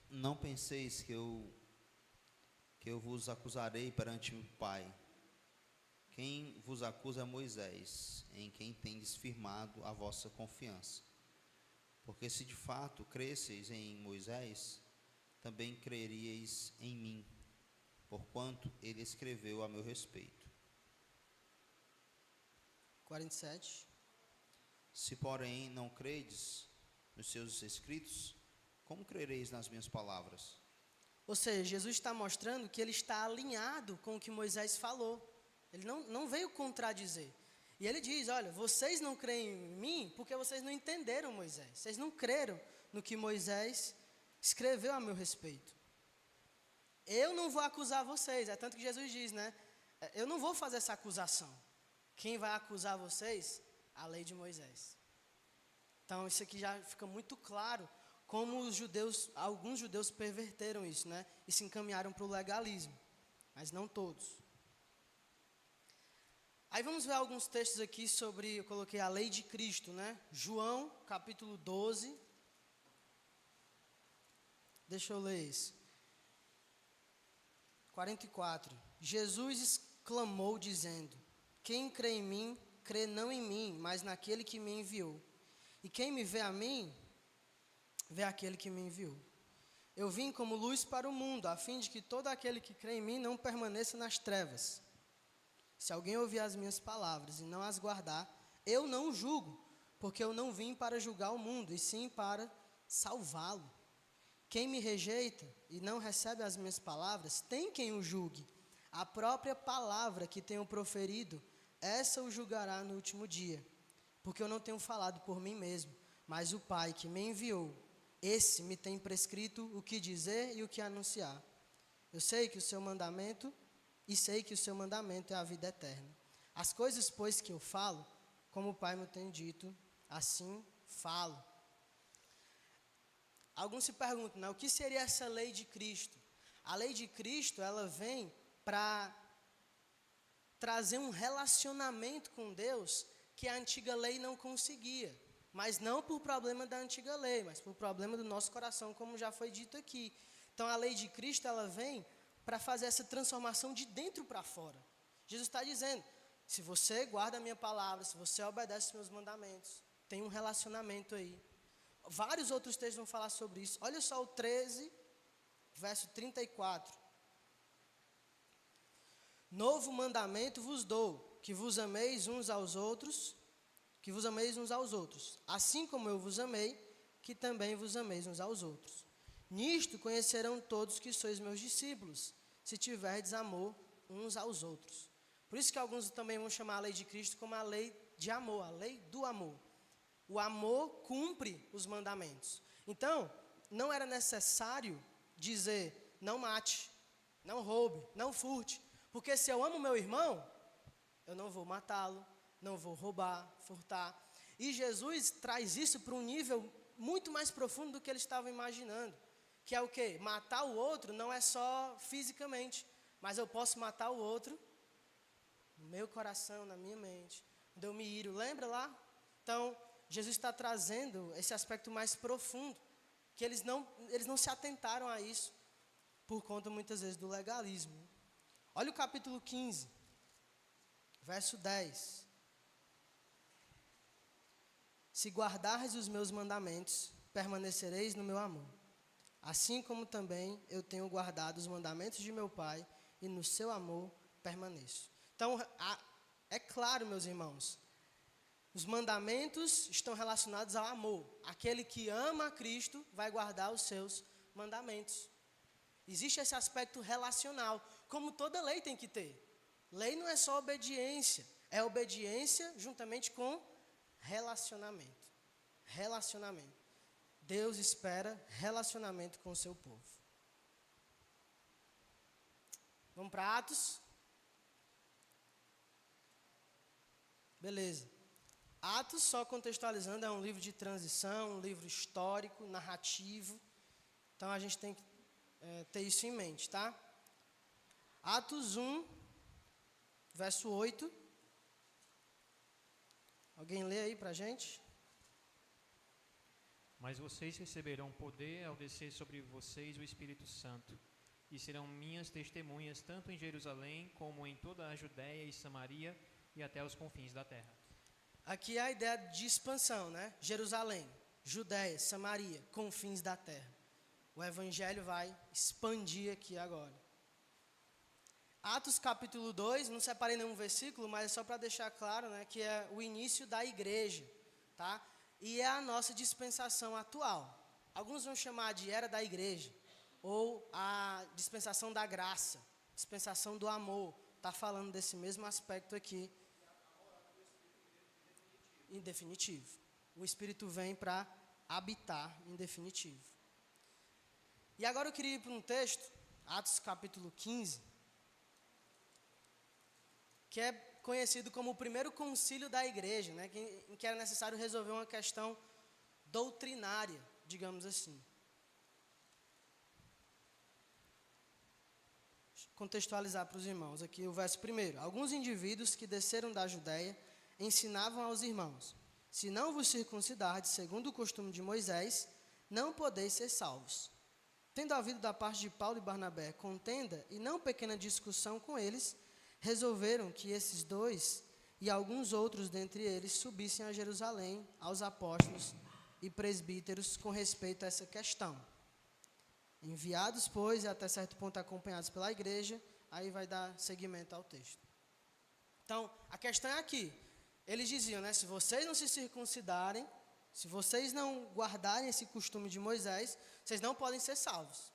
Não penseis que eu vos acusarei perante o Pai. Quem vos acusa é Moisés, em quem tendes firmado a vossa confiança. Porque se de fato cresceis em Moisés, também creríeis em mim, porquanto ele escreveu a meu respeito. 47. Se, porém, não credes nos seus escritos, como crereis nas minhas palavras? Ou seja, Jesus está mostrando que ele está alinhado com o que Moisés falou. Ele não veio contradizer. E ele diz, olha, vocês não creem em mim porque vocês não entenderam Moisés. Vocês não creram no que Moisés escreveu a meu respeito. Eu não vou acusar vocês. É tanto que Jesus diz, né? Eu não vou fazer essa acusação. Quem vai acusar vocês? A lei de Moisés. Então, isso aqui já fica muito claro como alguns judeus perverteram isso, né? E se encaminharam para o legalismo, mas não todos. Aí vamos ver alguns textos aqui sobre, eu coloquei a lei de Cristo, né? João, capítulo 12. Deixa eu ler isso. 44. Jesus exclamou dizendo: quem crê em mim, crê não em mim, mas naquele que me enviou. E quem me vê a mim, vê aquele que me enviou. Eu vim como luz para o mundo, a fim de que todo aquele que crê em mim não permaneça nas trevas. Se alguém ouvir as minhas palavras e não as guardar, eu não o julgo, porque eu não vim para julgar o mundo, e sim para salvá-lo. Quem me rejeita e não recebe as minhas palavras, tem quem o julgue. A própria palavra que tenho proferido, essa o julgará no último dia. Porque eu não tenho falado por mim mesmo, mas o Pai que me enviou, esse me tem prescrito o que dizer e o que anunciar. Eu sei que o seu mandamento é a vida eterna. As coisas, pois, que eu falo, como o Pai me tem dito, assim falo. Alguns se perguntam, né, o que seria essa lei de Cristo? A lei de Cristo, ela vem para trazer um relacionamento com Deus que a antiga lei não conseguia. Mas não por problema da antiga lei, mas por problema do nosso coração, como já foi dito aqui. Então, a lei de Cristo, ela vem para fazer essa transformação de dentro para fora. Jesus está dizendo, se você guarda a minha palavra, se você obedece os meus mandamentos, tem um relacionamento aí. Vários outros textos vão falar sobre isso. Olha só o 13, verso 34. Novo mandamento vos dou, que vos ameis uns aos outros, assim como eu vos amei, que também vos ameis uns aos outros. Nisto conhecerão todos que sois meus discípulos, se tiverdes amor uns aos outros. Por isso que alguns também vão chamar a lei de Cristo como a lei de amor, a lei do amor. O amor cumpre os mandamentos. Então, não era necessário dizer, não mate, não roube, não furte. Porque se eu amo meu irmão, eu não vou matá-lo, não vou roubar, furtar. E Jesus traz isso para um nível muito mais profundo do que eles estavam imaginando. Que é o quê? Matar o outro não é só fisicamente, mas eu posso matar o outro no meu coração, na minha mente. Quando eu me iro, lembra lá? Então, Jesus está trazendo esse aspecto mais profundo, que eles não se atentaram a isso, por conta muitas vezes do legalismo. Olha o capítulo 15, verso 10. Se guardares os meus mandamentos, permanecereis no meu amor. Assim como também eu tenho guardado os mandamentos de meu Pai, e no seu amor permaneço. Então, é claro, meus irmãos, os mandamentos estão relacionados ao amor. Aquele que ama a Cristo vai guardar os seus mandamentos. Existe esse aspecto relacional, como toda lei tem que ter. Lei não é só obediência, é obediência juntamente com relacionamento. Relacionamento. Deus espera relacionamento com o seu povo. Vamos para Atos? Beleza. Atos, só contextualizando, é um livro de transição, um livro histórico, narrativo. Então a gente tem que ter isso em mente, tá? Atos 1, verso 8. Alguém lê aí pra gente? Mas vocês receberão poder ao descer sobre vocês o Espírito Santo, e serão minhas testemunhas tanto em Jerusalém como em toda a Judéia e Samaria e até os confins da terra. Aqui é a ideia de expansão, né? Jerusalém, Judéia, Samaria, confins da terra. O evangelho vai expandir aqui agora. Atos capítulo 2, não separei nenhum versículo, mas é só para deixar claro, né, que é o início da igreja, tá? E é a nossa dispensação atual. Alguns vão chamar de era da igreja, ou a dispensação da graça, dispensação do amor. Está falando desse mesmo aspecto aqui. Em definitivo. O Espírito vem para habitar em definitivo. E agora eu queria ir para um texto, Atos capítulo 15, que é conhecido como o primeiro concílio da igreja, né, em que era necessário resolver uma questão doutrinária, digamos assim. Deixa eu contextualizar para os irmãos aqui o verso 1. Alguns indivíduos que desceram da Judéia ensinavam aos irmãos: se não vos circuncidardes segundo o costume de Moisés, não podeis ser salvos. Tendo havido da parte de Paulo e Barnabé contenda e não pequena discussão com eles, resolveram que esses dois e alguns outros dentre eles subissem a Jerusalém aos apóstolos e presbíteros com respeito a essa questão. Enviados, pois, e até certo ponto acompanhados pela igreja, aí vai dar seguimento ao texto. Então, a questão é aqui. Eles diziam, né, se vocês não se circuncidarem, se vocês não guardarem esse costume de Moisés, vocês não podem ser salvos.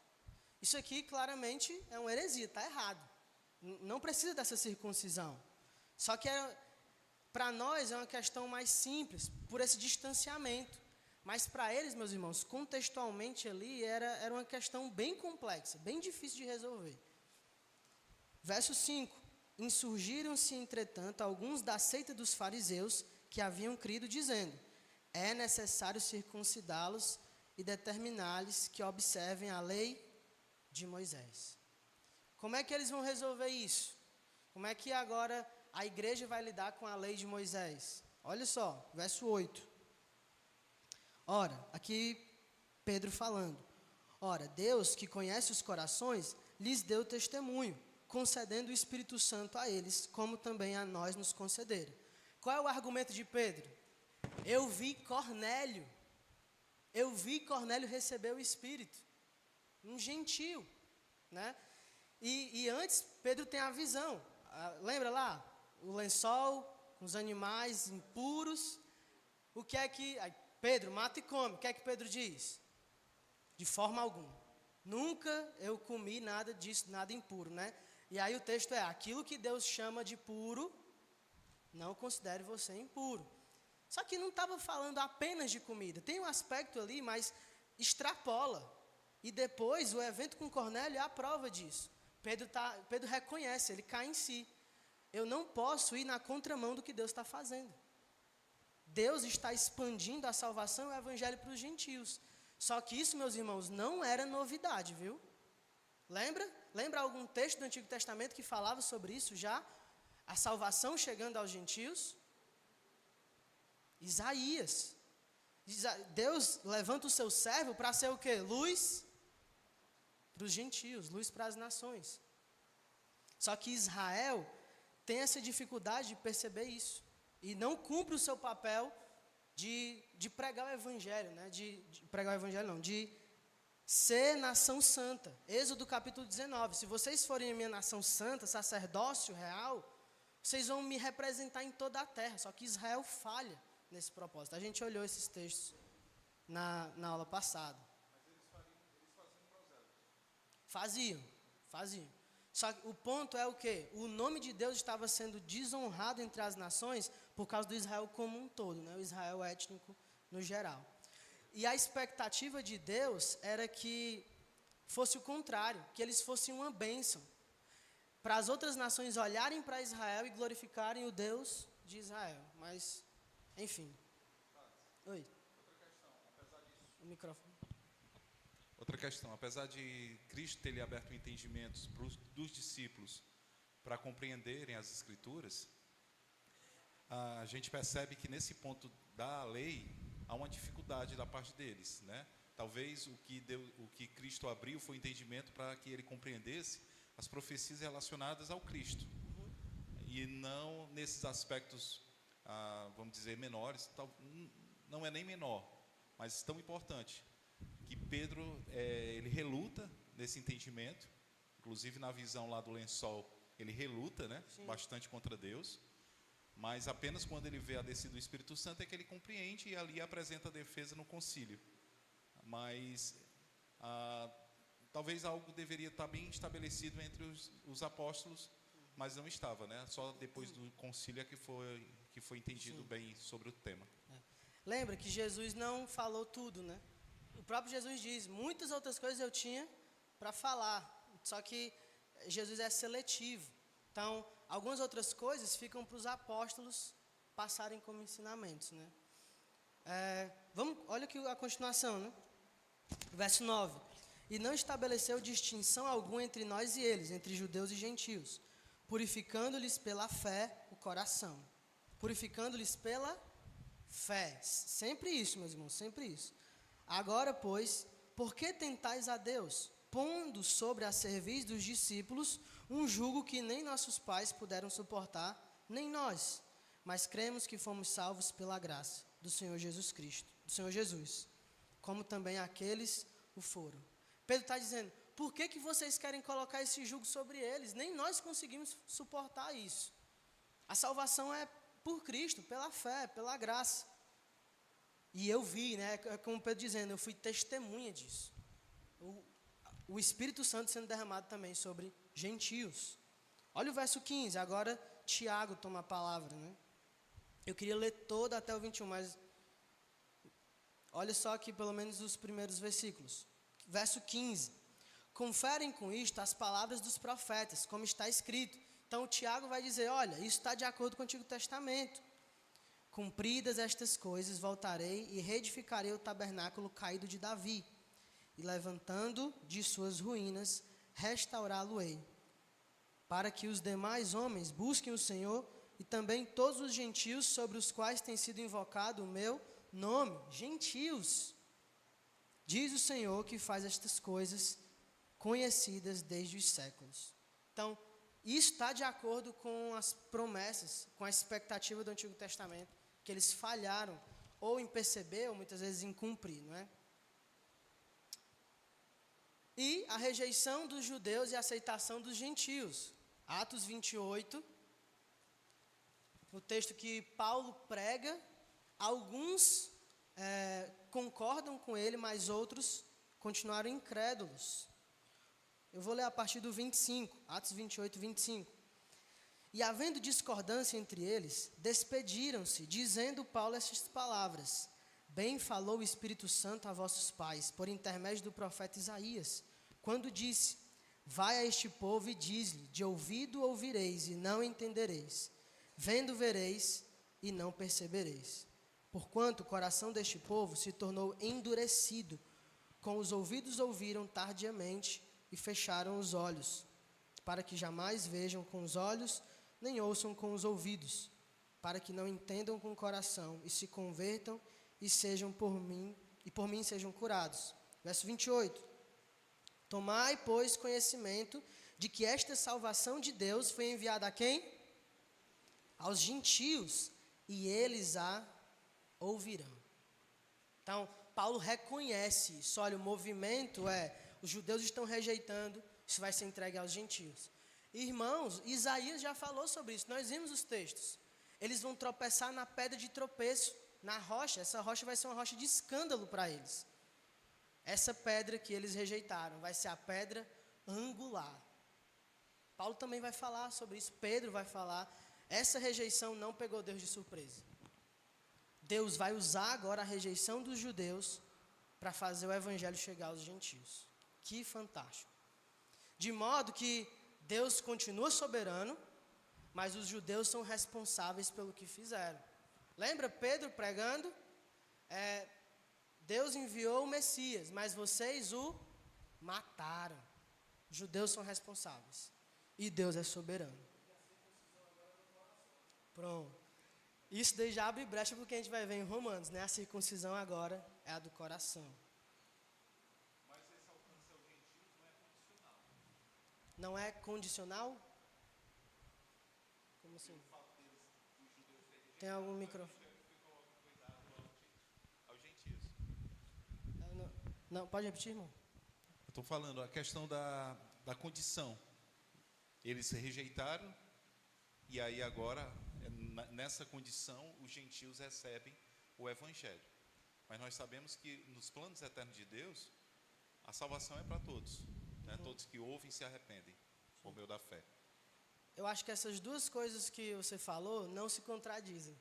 Isso aqui claramente é uma heresia, está errado. Não precisa dessa circuncisão. Só que para nós é uma questão mais simples, por esse distanciamento. Mas para eles, meus irmãos, contextualmente ali era uma questão bem complexa, bem difícil de resolver. Verso 5. Insurgiram-se, entretanto, alguns da seita dos fariseus que haviam crido, dizendo: é necessário circuncidá-los e determinar-lhes que observem a lei de Moisés. Como é que eles vão resolver isso? Como é que agora a igreja vai lidar com a lei de Moisés? Olha só, verso 8. Ora, aqui Pedro falando. Ora, Deus, que conhece os corações, lhes deu testemunho, concedendo o Espírito Santo a eles, como também a nós nos concederam. Qual é o argumento de Pedro? Eu vi Cornélio receber o Espírito, um gentio, né? E antes, Pedro tem a visão, lembra lá? O lençol, com os animais impuros, o que é que... Pedro, mata e come, o que é que Pedro diz? De forma alguma. Nunca eu comi nada disso, nada impuro, né? E aí o texto é: aquilo que Deus chama de puro, não considere você impuro. Só que não estava falando apenas de comida. Tem um aspecto ali, mas extrapola. E depois o evento com Cornélio é a prova disso. Pedro reconhece, ele cai em si. Eu não posso ir na contramão do que Deus está fazendo. Deus está expandindo a salvação e o evangelho para os gentios. Só que isso, meus irmãos, não era novidade, viu? Lembra algum texto do Antigo Testamento que falava sobre isso já? A salvação chegando aos gentios? Isaías. Deus levanta o seu servo para ser o quê? Luz para os gentios, luz para as nações. Só que Israel tem essa dificuldade de perceber isso. E não cumpre o seu papel de pregar o evangelho, né? De pregar o evangelho não, de ser nação santa. Êxodo capítulo 19. Se vocês forem a minha nação santa, sacerdócio real, vocês vão me representar em toda a terra. Só que Israel falha nesse propósito. A gente olhou esses textos na aula passada. Mas eles Faziam. Só que o ponto é o quê? O nome de Deus estava sendo desonrado entre as nações por causa do Israel como um todo, né? O Israel étnico no geral. E a expectativa de Deus era que fosse o contrário, que eles fossem uma bênção, para as outras nações olharem para Israel e glorificarem o Deus de Israel. Mas, enfim. Oi. O microfone. Outra questão, apesar de Cristo ter lhe aberto entendimentos dos discípulos para compreenderem as Escrituras, a gente percebe que nesse ponto da lei há uma dificuldade da parte deles, né? Talvez o que Cristo abriu foi o entendimento para que ele compreendesse as profecias relacionadas ao Cristo, e não nesses aspectos, vamos dizer, menores. Não é nem menor, mas tão importante, que Pedro, ele reluta nesse entendimento. Inclusive na visão lá do lençol, ele reluta, né, bastante contra Deus, mas apenas quando ele vê a descida do Espírito Santo é que ele compreende, e ali apresenta a defesa no concílio. Mas talvez algo deveria estar bem estabelecido entre os apóstolos, mas não estava, né? Só depois do concílio é que foi entendido bem sobre o tema. Lembra que Jesus não falou tudo, né? O próprio Jesus diz: muitas outras coisas eu tinha para falar, só que Jesus é seletivo. Então, algumas outras coisas ficam para os apóstolos passarem como ensinamentos, né? Olha aqui a continuação, né? Verso 9. E não estabeleceu distinção alguma entre nós e eles, entre judeus e gentios, purificando-lhes pela fé o coração. Purificando-lhes pela fé. Sempre isso, meus irmãos, sempre isso. Agora, pois, por que tentais a Deus, pondo sobre a cerviz dos discípulos um jugo que nem nossos pais puderam suportar, nem nós, mas cremos que fomos salvos pela graça do Senhor Jesus Cristo, do Senhor Jesus, como também aqueles o foram. Pedro está dizendo: por que vocês querem colocar esse jugo sobre eles? Nem nós conseguimos suportar isso. A salvação é por Cristo, pela fé, pela graça. E eu vi, né, como Pedro dizendo, eu fui testemunha disso. O Espírito Santo sendo derramado também sobre gentios. Olha o verso 15, agora Tiago toma a palavra, né? Eu queria ler todo até o 21, mas olha só aqui pelo menos os primeiros versículos. Verso 15. Conferem com isto as palavras dos profetas, como está escrito. Então o Tiago vai dizer: olha, isso está de acordo com o Antigo Testamento. Cumpridas estas coisas, voltarei e reedificarei o tabernáculo caído de Davi, e levantando de suas ruínas, restaurá-lo-ei, para que os demais homens busquem o Senhor, e também todos os gentios sobre os quais tem sido invocado o meu nome. Gentios, diz o Senhor, que faz estas coisas conhecidas desde os séculos. Então, isso está de acordo com as promessas, com a expectativa do Antigo Testamento, que eles falharam ou em perceber, ou muitas vezes em cumprir, não é? E a rejeição dos judeus e a aceitação dos gentios. Atos 28, no texto que Paulo prega, alguns concordam com ele, mas outros continuaram incrédulos. Eu vou ler a partir do 25, Atos 28, 25. E havendo discordância entre eles, despediram-se, dizendo Paulo estas palavras: Bem falou o Espírito Santo a vossos pais, por intermédio do profeta Isaías, quando disse: Vai a este povo e diz-lhe: De ouvido ouvireis e não entendereis, vendo vereis e não percebereis. Porquanto o coração deste povo se tornou endurecido, com os ouvidos ouviram tardiamente e fecharam os olhos, para que jamais vejam com os olhos, nem ouçam com os ouvidos, para que não entendam com o coração e se convertam e sejam por mim sejam curados. Verso 28. Tomai, pois, conhecimento de que esta salvação de Deus foi enviada a quem? Aos gentios, e eles a ouvirão. Então, Paulo reconhece isso. Olha, o movimento os judeus estão rejeitando, isso vai ser entregue aos gentios. Irmãos, Isaías já falou sobre isso, nós vimos os textos. Eles vão tropeçar na pedra de tropeço, na rocha. Essa rocha vai ser uma rocha de escândalo para eles. Essa pedra que eles rejeitaram vai ser a pedra angular. Paulo também vai falar sobre isso, Pedro vai falar. Essa rejeição não pegou Deus de surpresa. Deus vai usar agora a rejeição dos judeus para fazer o evangelho chegar aos gentios. Que fantástico. De modo que Deus continua soberano, mas os judeus são responsáveis pelo que fizeram. Lembra Pedro pregando? Deus enviou o Messias, mas vocês o mataram. Os judeus são responsáveis. E Deus é soberano. Pronto. Isso daí já abre brecha porque a gente vai ver em Romanos, né? A circuncisão agora é a do coração. Mas esse alcance aos gentios não é condicional. Não é condicional? Como assim? Tem algum microfone? Aos gentios. Não, pode repetir, irmão? Eu estou falando a questão da condição. Eles se rejeitaram e aí agora, nessa condição, os gentios recebem o evangelho. Mas nós sabemos que nos planos eternos de Deus, a salvação é para todos, né? Todos que ouvem e se arrependem por meio da fé. Eu acho que essas duas coisas que você falou não se contradizem.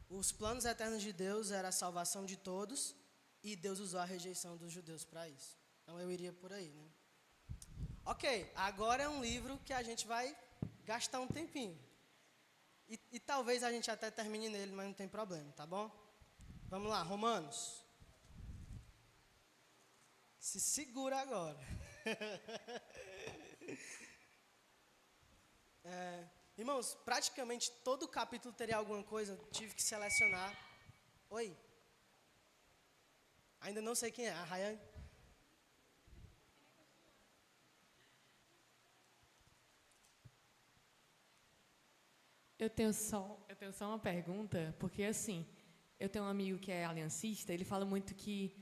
Os planos eternos de Deus era a salvação de todos e Deus usou a rejeição dos judeus para isso. Então eu iria por aí, né? Ok, agora é um livro que a gente vai gastar um tempinho. E talvez a gente até termine nele, mas não tem problema, tá bom? Vamos lá, Romanos. Se segura agora. Irmãos, praticamente todo capítulo teria alguma coisa, tive que selecionar. Oi? Ainda não sei quem é, a Rayane? Eu tenho só uma pergunta, porque assim, eu tenho um amigo que é aliancista, ele fala muito que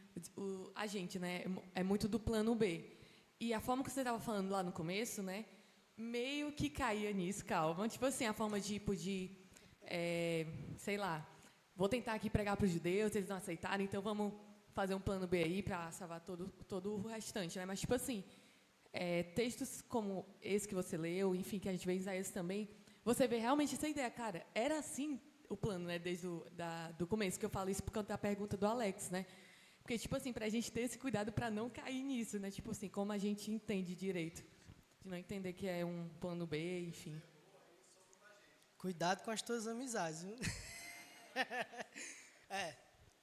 a gente, né, é muito do plano B. E a forma que você estava falando lá no começo, né, meio que caía nisso, calma. Tipo assim, a forma de sei lá, vou tentar aqui pregar para os judeus, eles não aceitarem, então vamos fazer um plano B aí para salvar todo o restante, né? Mas, tipo assim, textos como esse que você leu, enfim, que a gente vê em Isaías também, você vê realmente essa ideia, cara, era assim o plano, né, desde do começo, que eu falo isso por conta da pergunta do Alex, né? Porque, tipo assim, para a gente ter esse cuidado para não cair nisso, né? Tipo assim, como a gente entende direito. De não entender que é um plano B, enfim. Cuidado com as tuas amizades, viu?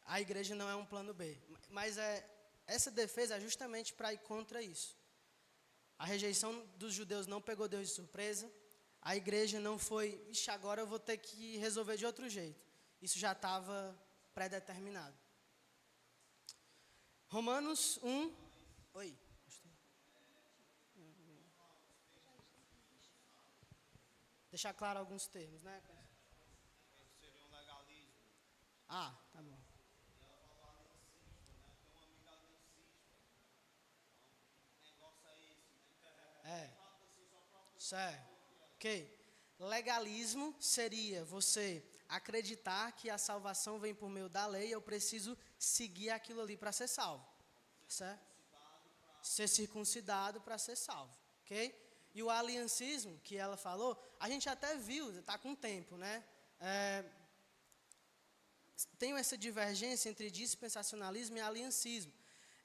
A igreja não é um plano B. Mas essa defesa é justamente para ir contra isso. A rejeição dos judeus não pegou Deus de surpresa. A igreja não foi, agora eu vou ter que resolver de outro jeito. Isso já estava pré-determinado. Romanos 1. Oi. Deixar claro alguns termos, né? Seria um legalismo. Ah, tá bom. Ela falou aliancista, né? Tem um amigo aliancista. Então, o negócio é esse, né? Certo. Ok. Legalismo seria você acreditar que a salvação vem por meio da lei e eu preciso seguir aquilo ali para ser salvo. Certo? ser circuncidado para ser salvo, ok? E o aliancismo que ela falou, a gente até viu, está com tempo, né? Tem essa divergência entre dispensacionalismo e aliancismo.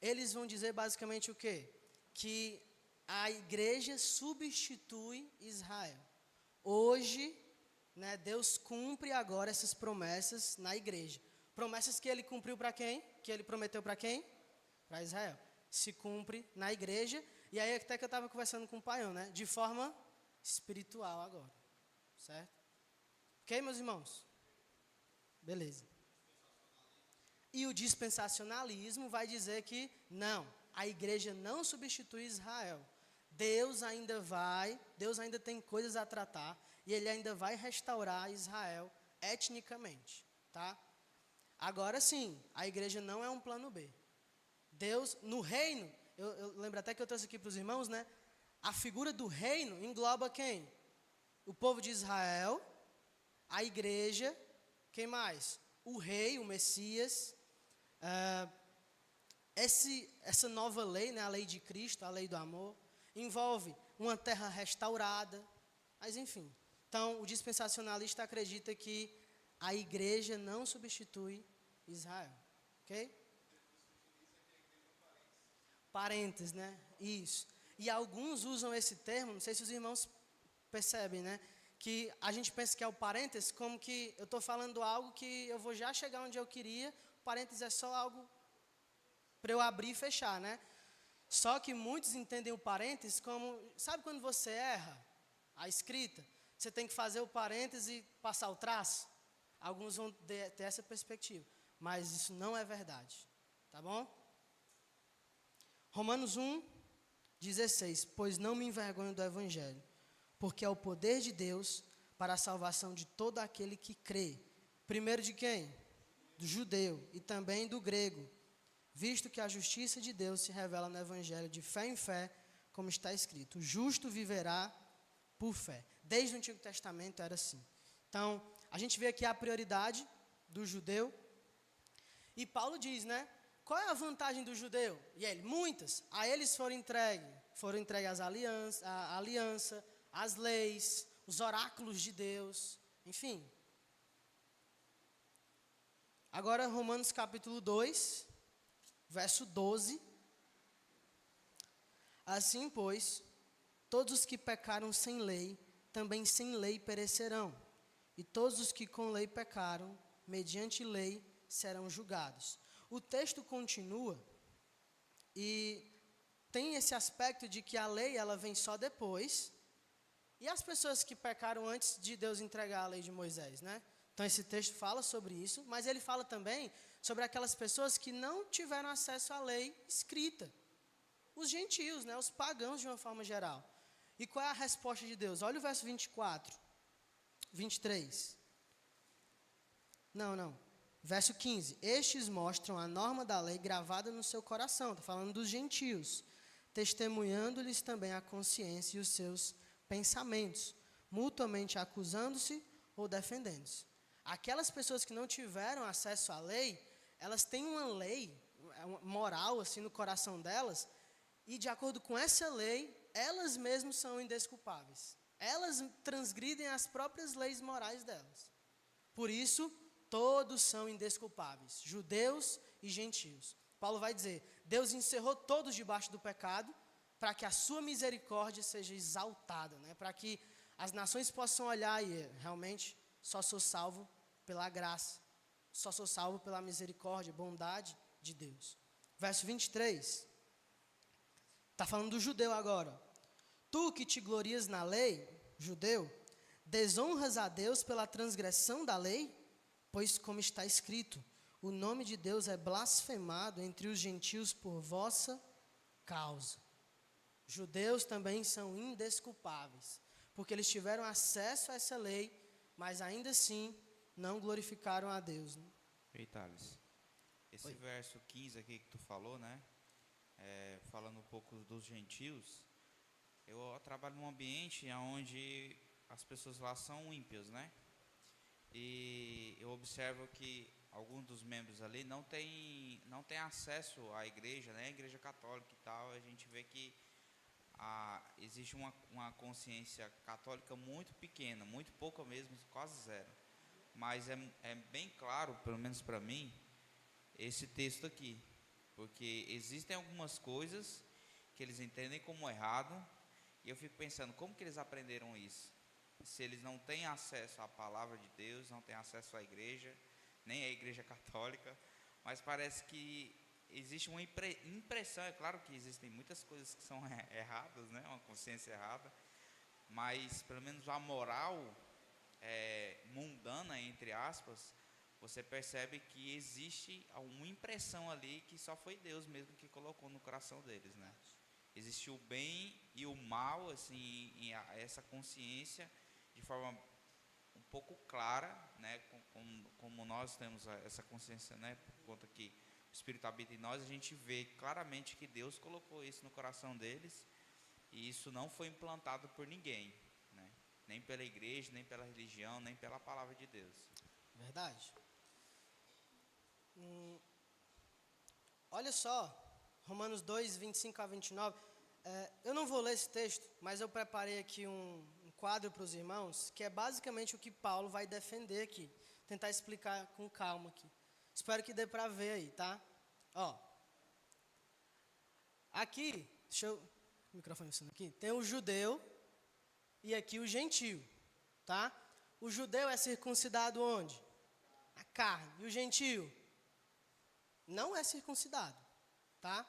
Eles vão dizer basicamente o quê? Que a igreja substitui Israel. Hoje, né, Deus cumpre agora essas promessas na igreja. Promessas que ele cumpriu para quem? Que ele prometeu para quem? Para Israel. Se cumpre na igreja. E aí até que eu estava conversando com o Paião, né? De forma espiritual agora. Certo? Ok, meus irmãos? Beleza. E o dispensacionalismo vai dizer que não, a igreja não substitui Israel. Deus ainda tem coisas a tratar e ele ainda vai restaurar Israel etnicamente, tá? Agora sim, a igreja não é um plano B. Deus, no reino, eu lembro até que eu trouxe aqui para os irmãos, né? A figura do reino engloba quem? O povo de Israel, a igreja, quem mais? O rei, o Messias. Essa nova lei, né, a lei de Cristo, a lei do amor, envolve uma terra restaurada, mas enfim. Então, o dispensacionalista acredita que a igreja não substitui Israel, ok? Parentes, né? Isso. E alguns usam esse termo, não sei se os irmãos percebem, né? Que a gente pensa que é o parênteses, como que eu estou falando algo que eu vou já chegar onde eu queria, o parênteses é só algo para eu abrir e fechar, né? Só que muitos entendem o parênteses como, sabe quando você erra a escrita? Você tem que fazer o parênteses e passar o traço? Alguns vão ter essa perspectiva, mas isso não é verdade, tá bom? Romanos 1:16, pois não me envergonho do evangelho, porque é o poder de Deus para a salvação de todo aquele que crê. Primeiro de quem? Do judeu e também do grego, visto que a justiça de Deus se revela no evangelho de fé em fé, como está escrito, o justo viverá por fé. Desde o Antigo Testamento era assim. Então, a gente vê aqui a prioridade do judeu. E Paulo diz, né? Qual é a vantagem do judeu? E ele, muitas. A eles foram entregues a aliança, as leis, os oráculos de Deus, enfim. Agora, Romanos capítulo 2, verso 12. Assim, pois, todos os que pecaram sem lei, também sem lei perecerão. E todos os que com lei pecaram, mediante lei, serão julgados. O texto continua e tem esse aspecto de que a lei ela vem só depois. E as pessoas que pecaram antes de Deus entregar a lei de Moisés, né? Então esse texto fala sobre isso, mas ele fala também sobre aquelas pessoas que não tiveram acesso à lei escrita. Os gentios, né? Os pagãos de uma forma geral. E qual é a resposta de Deus? Olha o verso 24, 23. Não. Verso 15. Estes mostram a norma da lei gravada no seu coração. Está falando dos gentios. Testemunhando-lhes também a consciência e os seus pensamentos, mutuamente acusando-se ou defendendo-se. Aquelas pessoas que não tiveram acesso à lei, elas têm uma lei uma moral assim no coração delas, e de acordo com essa lei, elas mesmas são indesculpáveis. Elas transgridem as próprias leis morais delas. Por isso, todos são indesculpáveis, judeus e gentios. Paulo vai dizer, Deus encerrou todos debaixo do pecado, para que a sua misericórdia seja exaltada, né? Para que as nações possam olhar e realmente só sou salvo pela graça, só sou salvo pela misericórdia, bondade de Deus. Verso 23, está falando do judeu agora. Tu que te glorias na lei, judeu, desonras a Deus pela transgressão da lei? Pois como está escrito, o nome de Deus é blasfemado entre os gentios por vossa causa. Judeus também são indesculpáveis, porque eles tiveram acesso a essa lei, mas ainda assim não glorificaram a Deus. Né? Ei, Thales, esse verso 15 aqui que tu falou, né? Falando um pouco dos gentios, eu trabalho num ambiente onde as pessoas lá são ímpias, né? E eu observo que alguns dos membros ali não tem acesso à igreja, né? A igreja católica e tal, a gente vê que existe uma consciência católica muito pequena, muito pouca mesmo, quase zero. Mas é bem claro, pelo menos para mim, esse texto aqui, porque existem algumas coisas que eles entendem como errado, e eu fico pensando, como que eles aprenderam isso? Se eles não têm acesso à palavra de Deus, não têm acesso à igreja, nem à igreja católica, mas parece que existe uma impressão, é claro que existem muitas coisas que são erradas, né? Uma consciência errada, mas pelo menos a moral mundana, entre aspas, você percebe que existe uma impressão ali que só foi Deus mesmo que colocou no coração deles, né? Existe o bem e o mal, assim, essa consciência de forma um pouco clara, né? Como nós temos essa consciência, né? Por conta que o Espírito habita em nós, a gente vê claramente que Deus colocou isso no coração deles, e isso não foi implantado por ninguém, né? Nem pela igreja, nem pela religião, nem pela palavra de Deus. Verdade. Olha só, Romanos 2, 25 a 29. Eu não vou ler esse texto, mas eu preparei aqui um quadro para os irmãos, que é basicamente o que Paulo vai defender aqui. Tentar explicar com calma aqui. Espero que dê para ver aí, tá? Ó. Aqui, o microfone funcionando aqui, tem o judeu e aqui o gentio, tá? O judeu é circuncidado onde? A carne. E o gentio? Não é circuncidado, tá?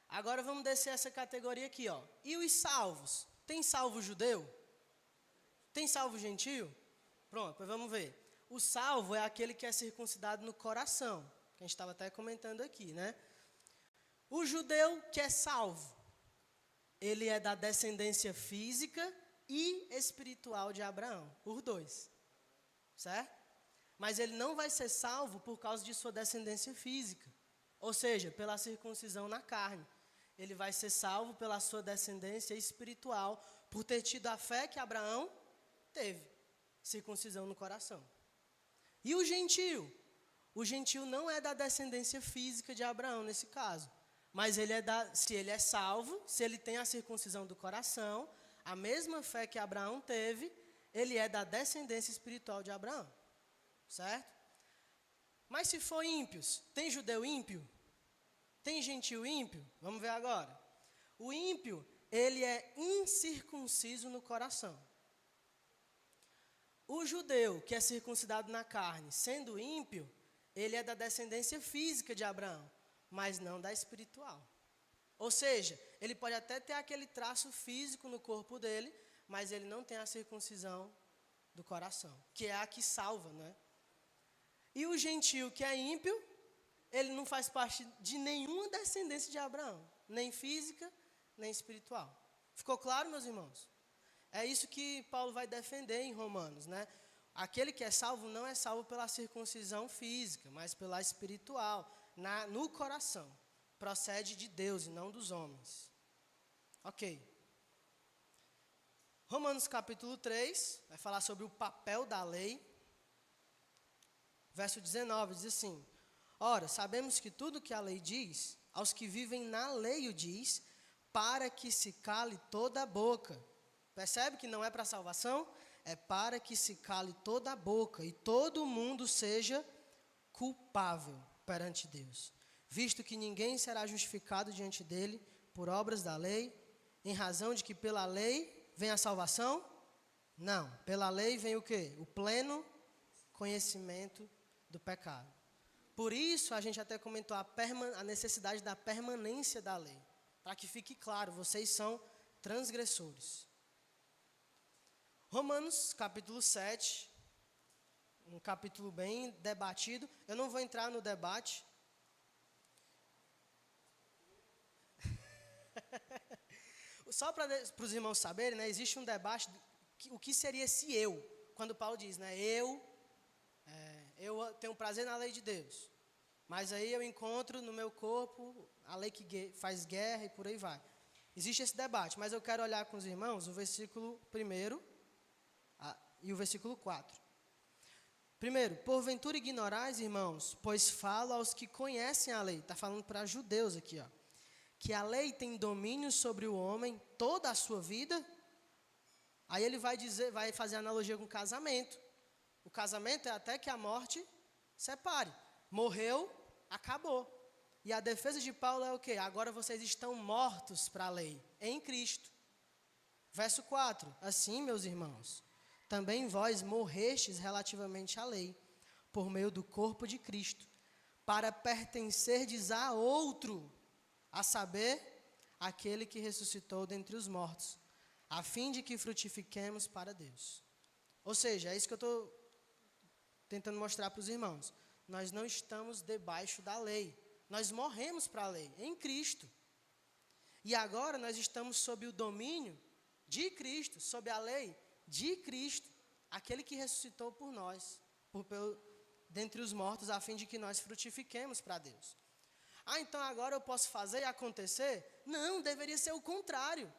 Agora vamos descer essa categoria aqui, ó. E os salvos? Tem salvo judeu? Tem salvo gentio? Pronto, pois vamos ver. O salvo é aquele que é circuncidado no coração, que a gente estava até comentando aqui, né? O judeu que é salvo, ele é da descendência física e espiritual de Abraão, por dois, certo? Mas ele não vai ser salvo por causa de sua descendência física, ou seja, pela circuncisão na carne. Ele vai ser salvo pela sua descendência espiritual, por ter tido a fé que Abraão teve, circuncisão no coração. E o gentio? O gentio não é da descendência física de Abraão, nesse caso. Mas se ele é salvo, se ele tem a circuncisão do coração, a mesma fé que Abraão teve, ele é da descendência espiritual de Abraão. Certo? Mas se for ímpios, tem judeu ímpio? Tem gentio ímpio? Vamos ver agora. O ímpio, ele é incircunciso no coração. O judeu, que é circuncidado na carne, sendo ímpio, ele é da descendência física de Abraão, mas não da espiritual. Ou seja, ele pode até ter aquele traço físico no corpo dele, mas ele não tem a circuncisão do coração, que é a que salva, né? E o gentio, que é ímpio, ele não faz parte de nenhuma descendência de Abraão, nem física, nem espiritual. Ficou claro, meus irmãos? É isso que Paulo vai defender em Romanos, né? Aquele que é salvo não é salvo pela circuncisão física, mas pela espiritual, no coração. Procede de Deus e não dos homens. Ok. Romanos capítulo 3, vai falar sobre o papel da lei. Verso 19 diz assim: ora, sabemos que tudo que a lei diz, aos que vivem na lei o diz, para que se cale toda a boca. Percebe que não é para salvação? É para que se cale toda a boca e todo mundo seja culpável perante Deus. Visto que ninguém será justificado diante dele por obras da lei, em razão de que pela lei vem a salvação? Não, pela lei vem o quê? O pleno conhecimento do pecado. Por isso, a gente até comentou a necessidade da permanência da lei. Para que fique claro, vocês são transgressores. Romanos, capítulo 7, um capítulo bem debatido. Eu não vou entrar no debate. Só para os irmãos saberem, né, existe um debate, o que seria esse eu? Quando Paulo diz, né, eu tenho prazer na lei de Deus, mas aí eu encontro no meu corpo a lei que faz guerra e por aí vai. Existe esse debate, mas eu quero olhar com os irmãos o versículo 1 e o versículo 4. Primeiro, porventura ignorais, irmãos, pois falo aos que conhecem a lei. Está falando para judeus aqui, ó. Que a lei tem domínio sobre o homem toda a sua vida. Aí ele vai fazer analogia com o casamento. O casamento é até que a morte separe. Morreu, acabou. E a defesa de Paulo é o quê? Agora vocês estão mortos para a lei, em Cristo. Verso 4. Assim, meus irmãos, também vós morrestes relativamente à lei, por meio do corpo de Cristo, para pertencerdes a outro, a saber, aquele que ressuscitou dentre os mortos, a fim de que frutifiquemos para Deus. Ou seja, é isso que eu estou tentando mostrar para os irmãos. Nós não estamos debaixo da lei. Nós morremos para a lei, em Cristo. E agora nós estamos sob o domínio de Cristo, sob a lei de Cristo, aquele que ressuscitou por nós, dentre os mortos, a fim de que nós frutifiquemos para Deus. Então agora eu posso fazer e acontecer? Não, deveria ser o contrário.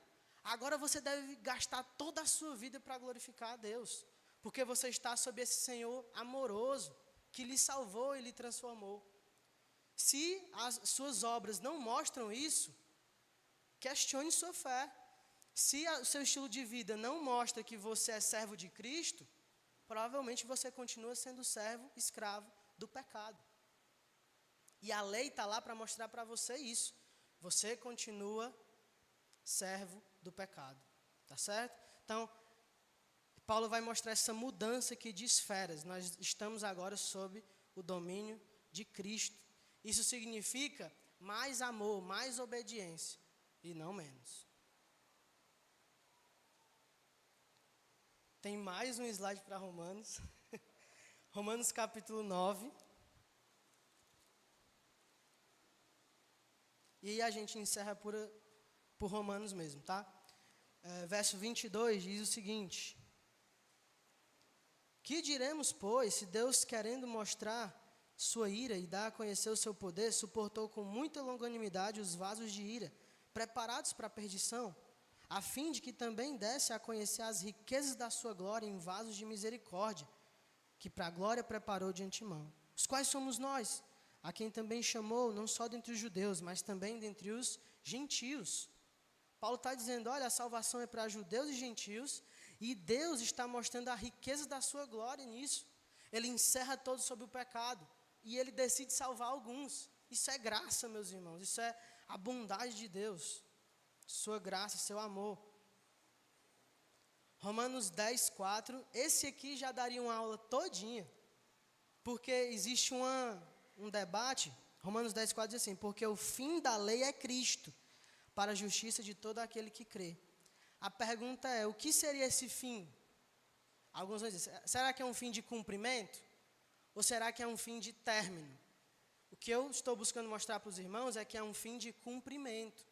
Agora você deve gastar toda a sua vida para glorificar a Deus, porque você está sob esse Senhor amoroso, que lhe salvou e lhe transformou. Se as suas obras não mostram isso, questione sua fé. Se o seu estilo de vida não mostra que você é servo de Cristo, provavelmente você continua sendo servo, escravo do pecado. E a lei está lá para mostrar para você isso. Você continua servo do pecado. Tá certo? Então, Paulo vai mostrar essa mudança aqui de esferas. Nós estamos agora sob o domínio de Cristo. Isso significa mais amor, mais obediência, e não menos. Tem mais um slide para Romanos. Romanos capítulo 9. E aí a gente encerra por Romanos mesmo, tá? Verso 22 diz o seguinte: que diremos, pois, se Deus, querendo mostrar sua ira e dar a conhecer o seu poder, suportou com muita longanimidade os vasos de ira, preparados para a perdição, a fim de que também desse a conhecer as riquezas da sua glória em vasos de misericórdia, que para a glória preparou de antemão. Os quais somos nós, a quem também chamou, não só dentre os judeus, mas também dentre os gentios. Paulo está dizendo, olha, a salvação é para judeus e gentios, e Deus está mostrando a riqueza da sua glória nisso. Ele encerra todos sob o pecado, e ele decide salvar alguns. Isso é graça, meus irmãos, isso é a bondade de Deus. Sua graça, seu amor. Romanos 10, 4. Esse aqui já daria uma aula todinha. Porque existe um debate. Romanos 10, 4 diz assim: porque o fim da lei é Cristo, para a justiça de todo aquele que crê. A pergunta é, o que seria esse fim? Alguns vão dizer, será que é um fim de cumprimento? Ou será que é um fim de término? O que eu estou buscando mostrar para os irmãos é que é um fim de cumprimento.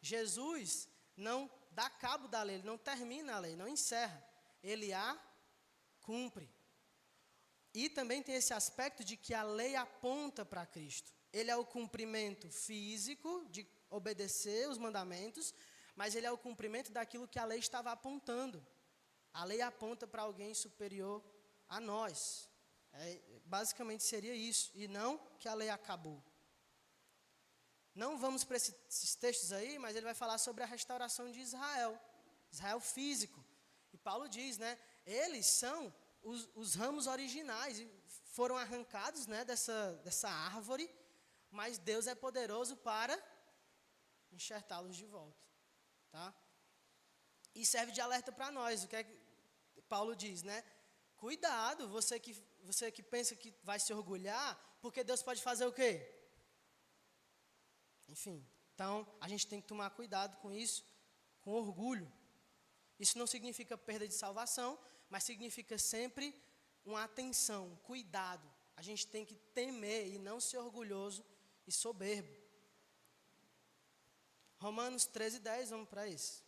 Jesus não dá cabo da lei, ele não termina a lei, não encerra. Ele a cumpre. E também tem esse aspecto de que a lei aponta para Cristo. Ele é o cumprimento físico de obedecer os mandamentos, mas ele é o cumprimento daquilo que a lei estava apontando. A lei aponta para alguém superior a nós. Basicamente seria isso, e não que a lei acabou. Não vamos para esses textos aí, mas ele vai falar sobre a restauração de Israel. Israel físico. E Paulo diz, né? Eles são os ramos originais, e foram arrancados, né, dessa árvore, mas Deus é poderoso para enxertá-los de volta. Tá? E serve de alerta para nós. O que é que Paulo diz, né? Cuidado, você que pensa que vai se orgulhar, porque Deus pode fazer o quê? Enfim, então a gente tem que tomar cuidado com isso, com orgulho. Isso não significa perda de salvação, mas significa sempre uma atenção, um cuidado. A gente tem que temer e não ser orgulhoso e soberbo. Romanos 13, 10, vamos para isso.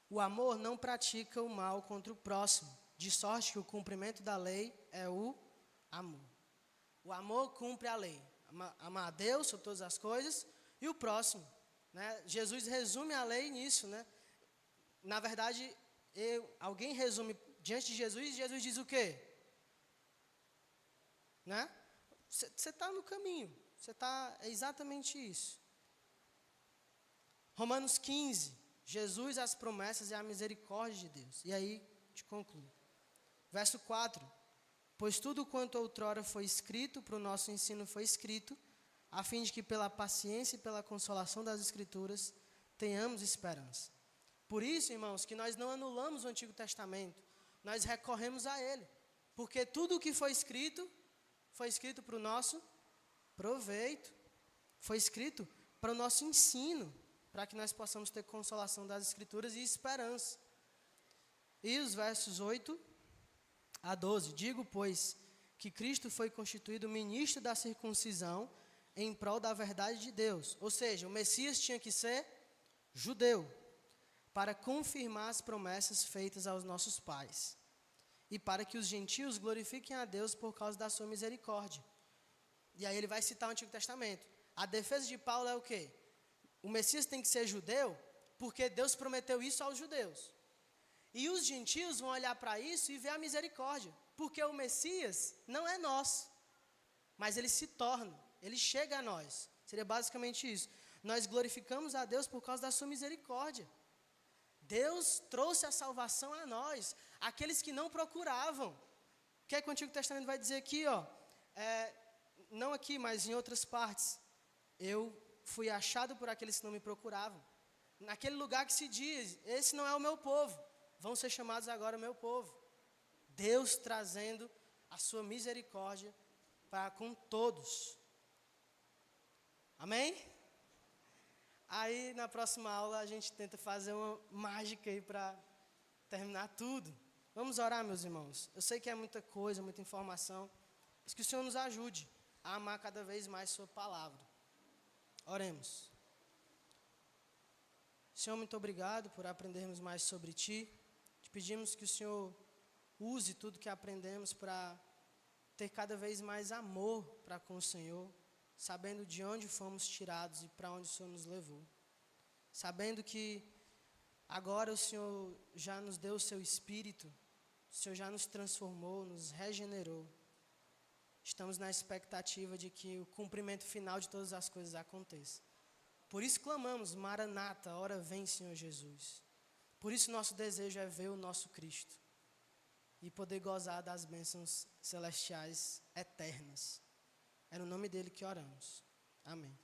O amor não pratica o mal contra o próximo, de sorte que o cumprimento da lei é o amor. O amor cumpre a lei. Amar a Deus sobre todas as coisas e o próximo. Né? Jesus resume a lei nisso. Né? na verdade, alguém resume diante de Jesus e Jesus diz o quê? Né? Você está no caminho. É exatamente isso. Romanos 15. Jesus, as promessas e a misericórdia de Deus. E aí, te concluo. Verso 4. Pois tudo quanto outrora foi escrito, para o nosso ensino foi escrito, a fim de que pela paciência e pela consolação das Escrituras tenhamos esperança. Por isso, irmãos, que nós não anulamos o Antigo Testamento, nós recorremos a ele. Porque tudo o que foi escrito para o nosso proveito, foi escrito para o nosso ensino, para que nós possamos ter consolação das Escrituras e esperança. E os versos 8 a 12, digo, pois, que Cristo foi constituído ministro da circuncisão em prol da verdade de Deus. Ou seja, o Messias tinha que ser judeu, para confirmar as promessas feitas aos nossos pais, e para que os gentios glorifiquem a Deus por causa da sua misericórdia. E aí ele vai citar o Antigo Testamento. A defesa de Paulo é o quê? O Messias tem que ser judeu, porque Deus prometeu isso aos judeus. E os gentios vão olhar para isso e ver a misericórdia, porque o Messias não é nosso, mas ele se torna, ele chega a nós. Seria basicamente isso. Nós glorificamos a Deus por causa da sua misericórdia. Deus trouxe a salvação a nós, aqueles que não procuravam. O que é que o Antigo Testamento vai dizer aqui? Não aqui, mas em outras partes. Eu fui achado por aqueles que não me procuravam. Naquele lugar que se diz, esse não é o meu povo, vão ser chamados agora meu povo. Deus trazendo a sua misericórdia para com todos. Amém? Aí, na próxima aula, a gente tenta fazer uma mágica aí para terminar tudo. Vamos orar, meus irmãos. Eu sei que é muita coisa, muita informação, mas que o Senhor nos ajude a amar cada vez mais sua palavra. Oremos. Senhor, muito obrigado por aprendermos mais sobre Ti. Te pedimos que o Senhor use tudo que aprendemos para ter cada vez mais amor para com o Senhor, sabendo de onde fomos tirados e para onde o Senhor nos levou. Sabendo que agora o Senhor já nos deu o seu Espírito, o Senhor já nos transformou, nos regenerou. Estamos na expectativa de que o cumprimento final de todas as coisas aconteça. Por isso clamamos, Maranata, ora vem, Senhor Jesus. Por isso nosso desejo é ver o nosso Cristo e poder gozar das bênçãos celestiais eternas. É no nome dele que oramos. Amém.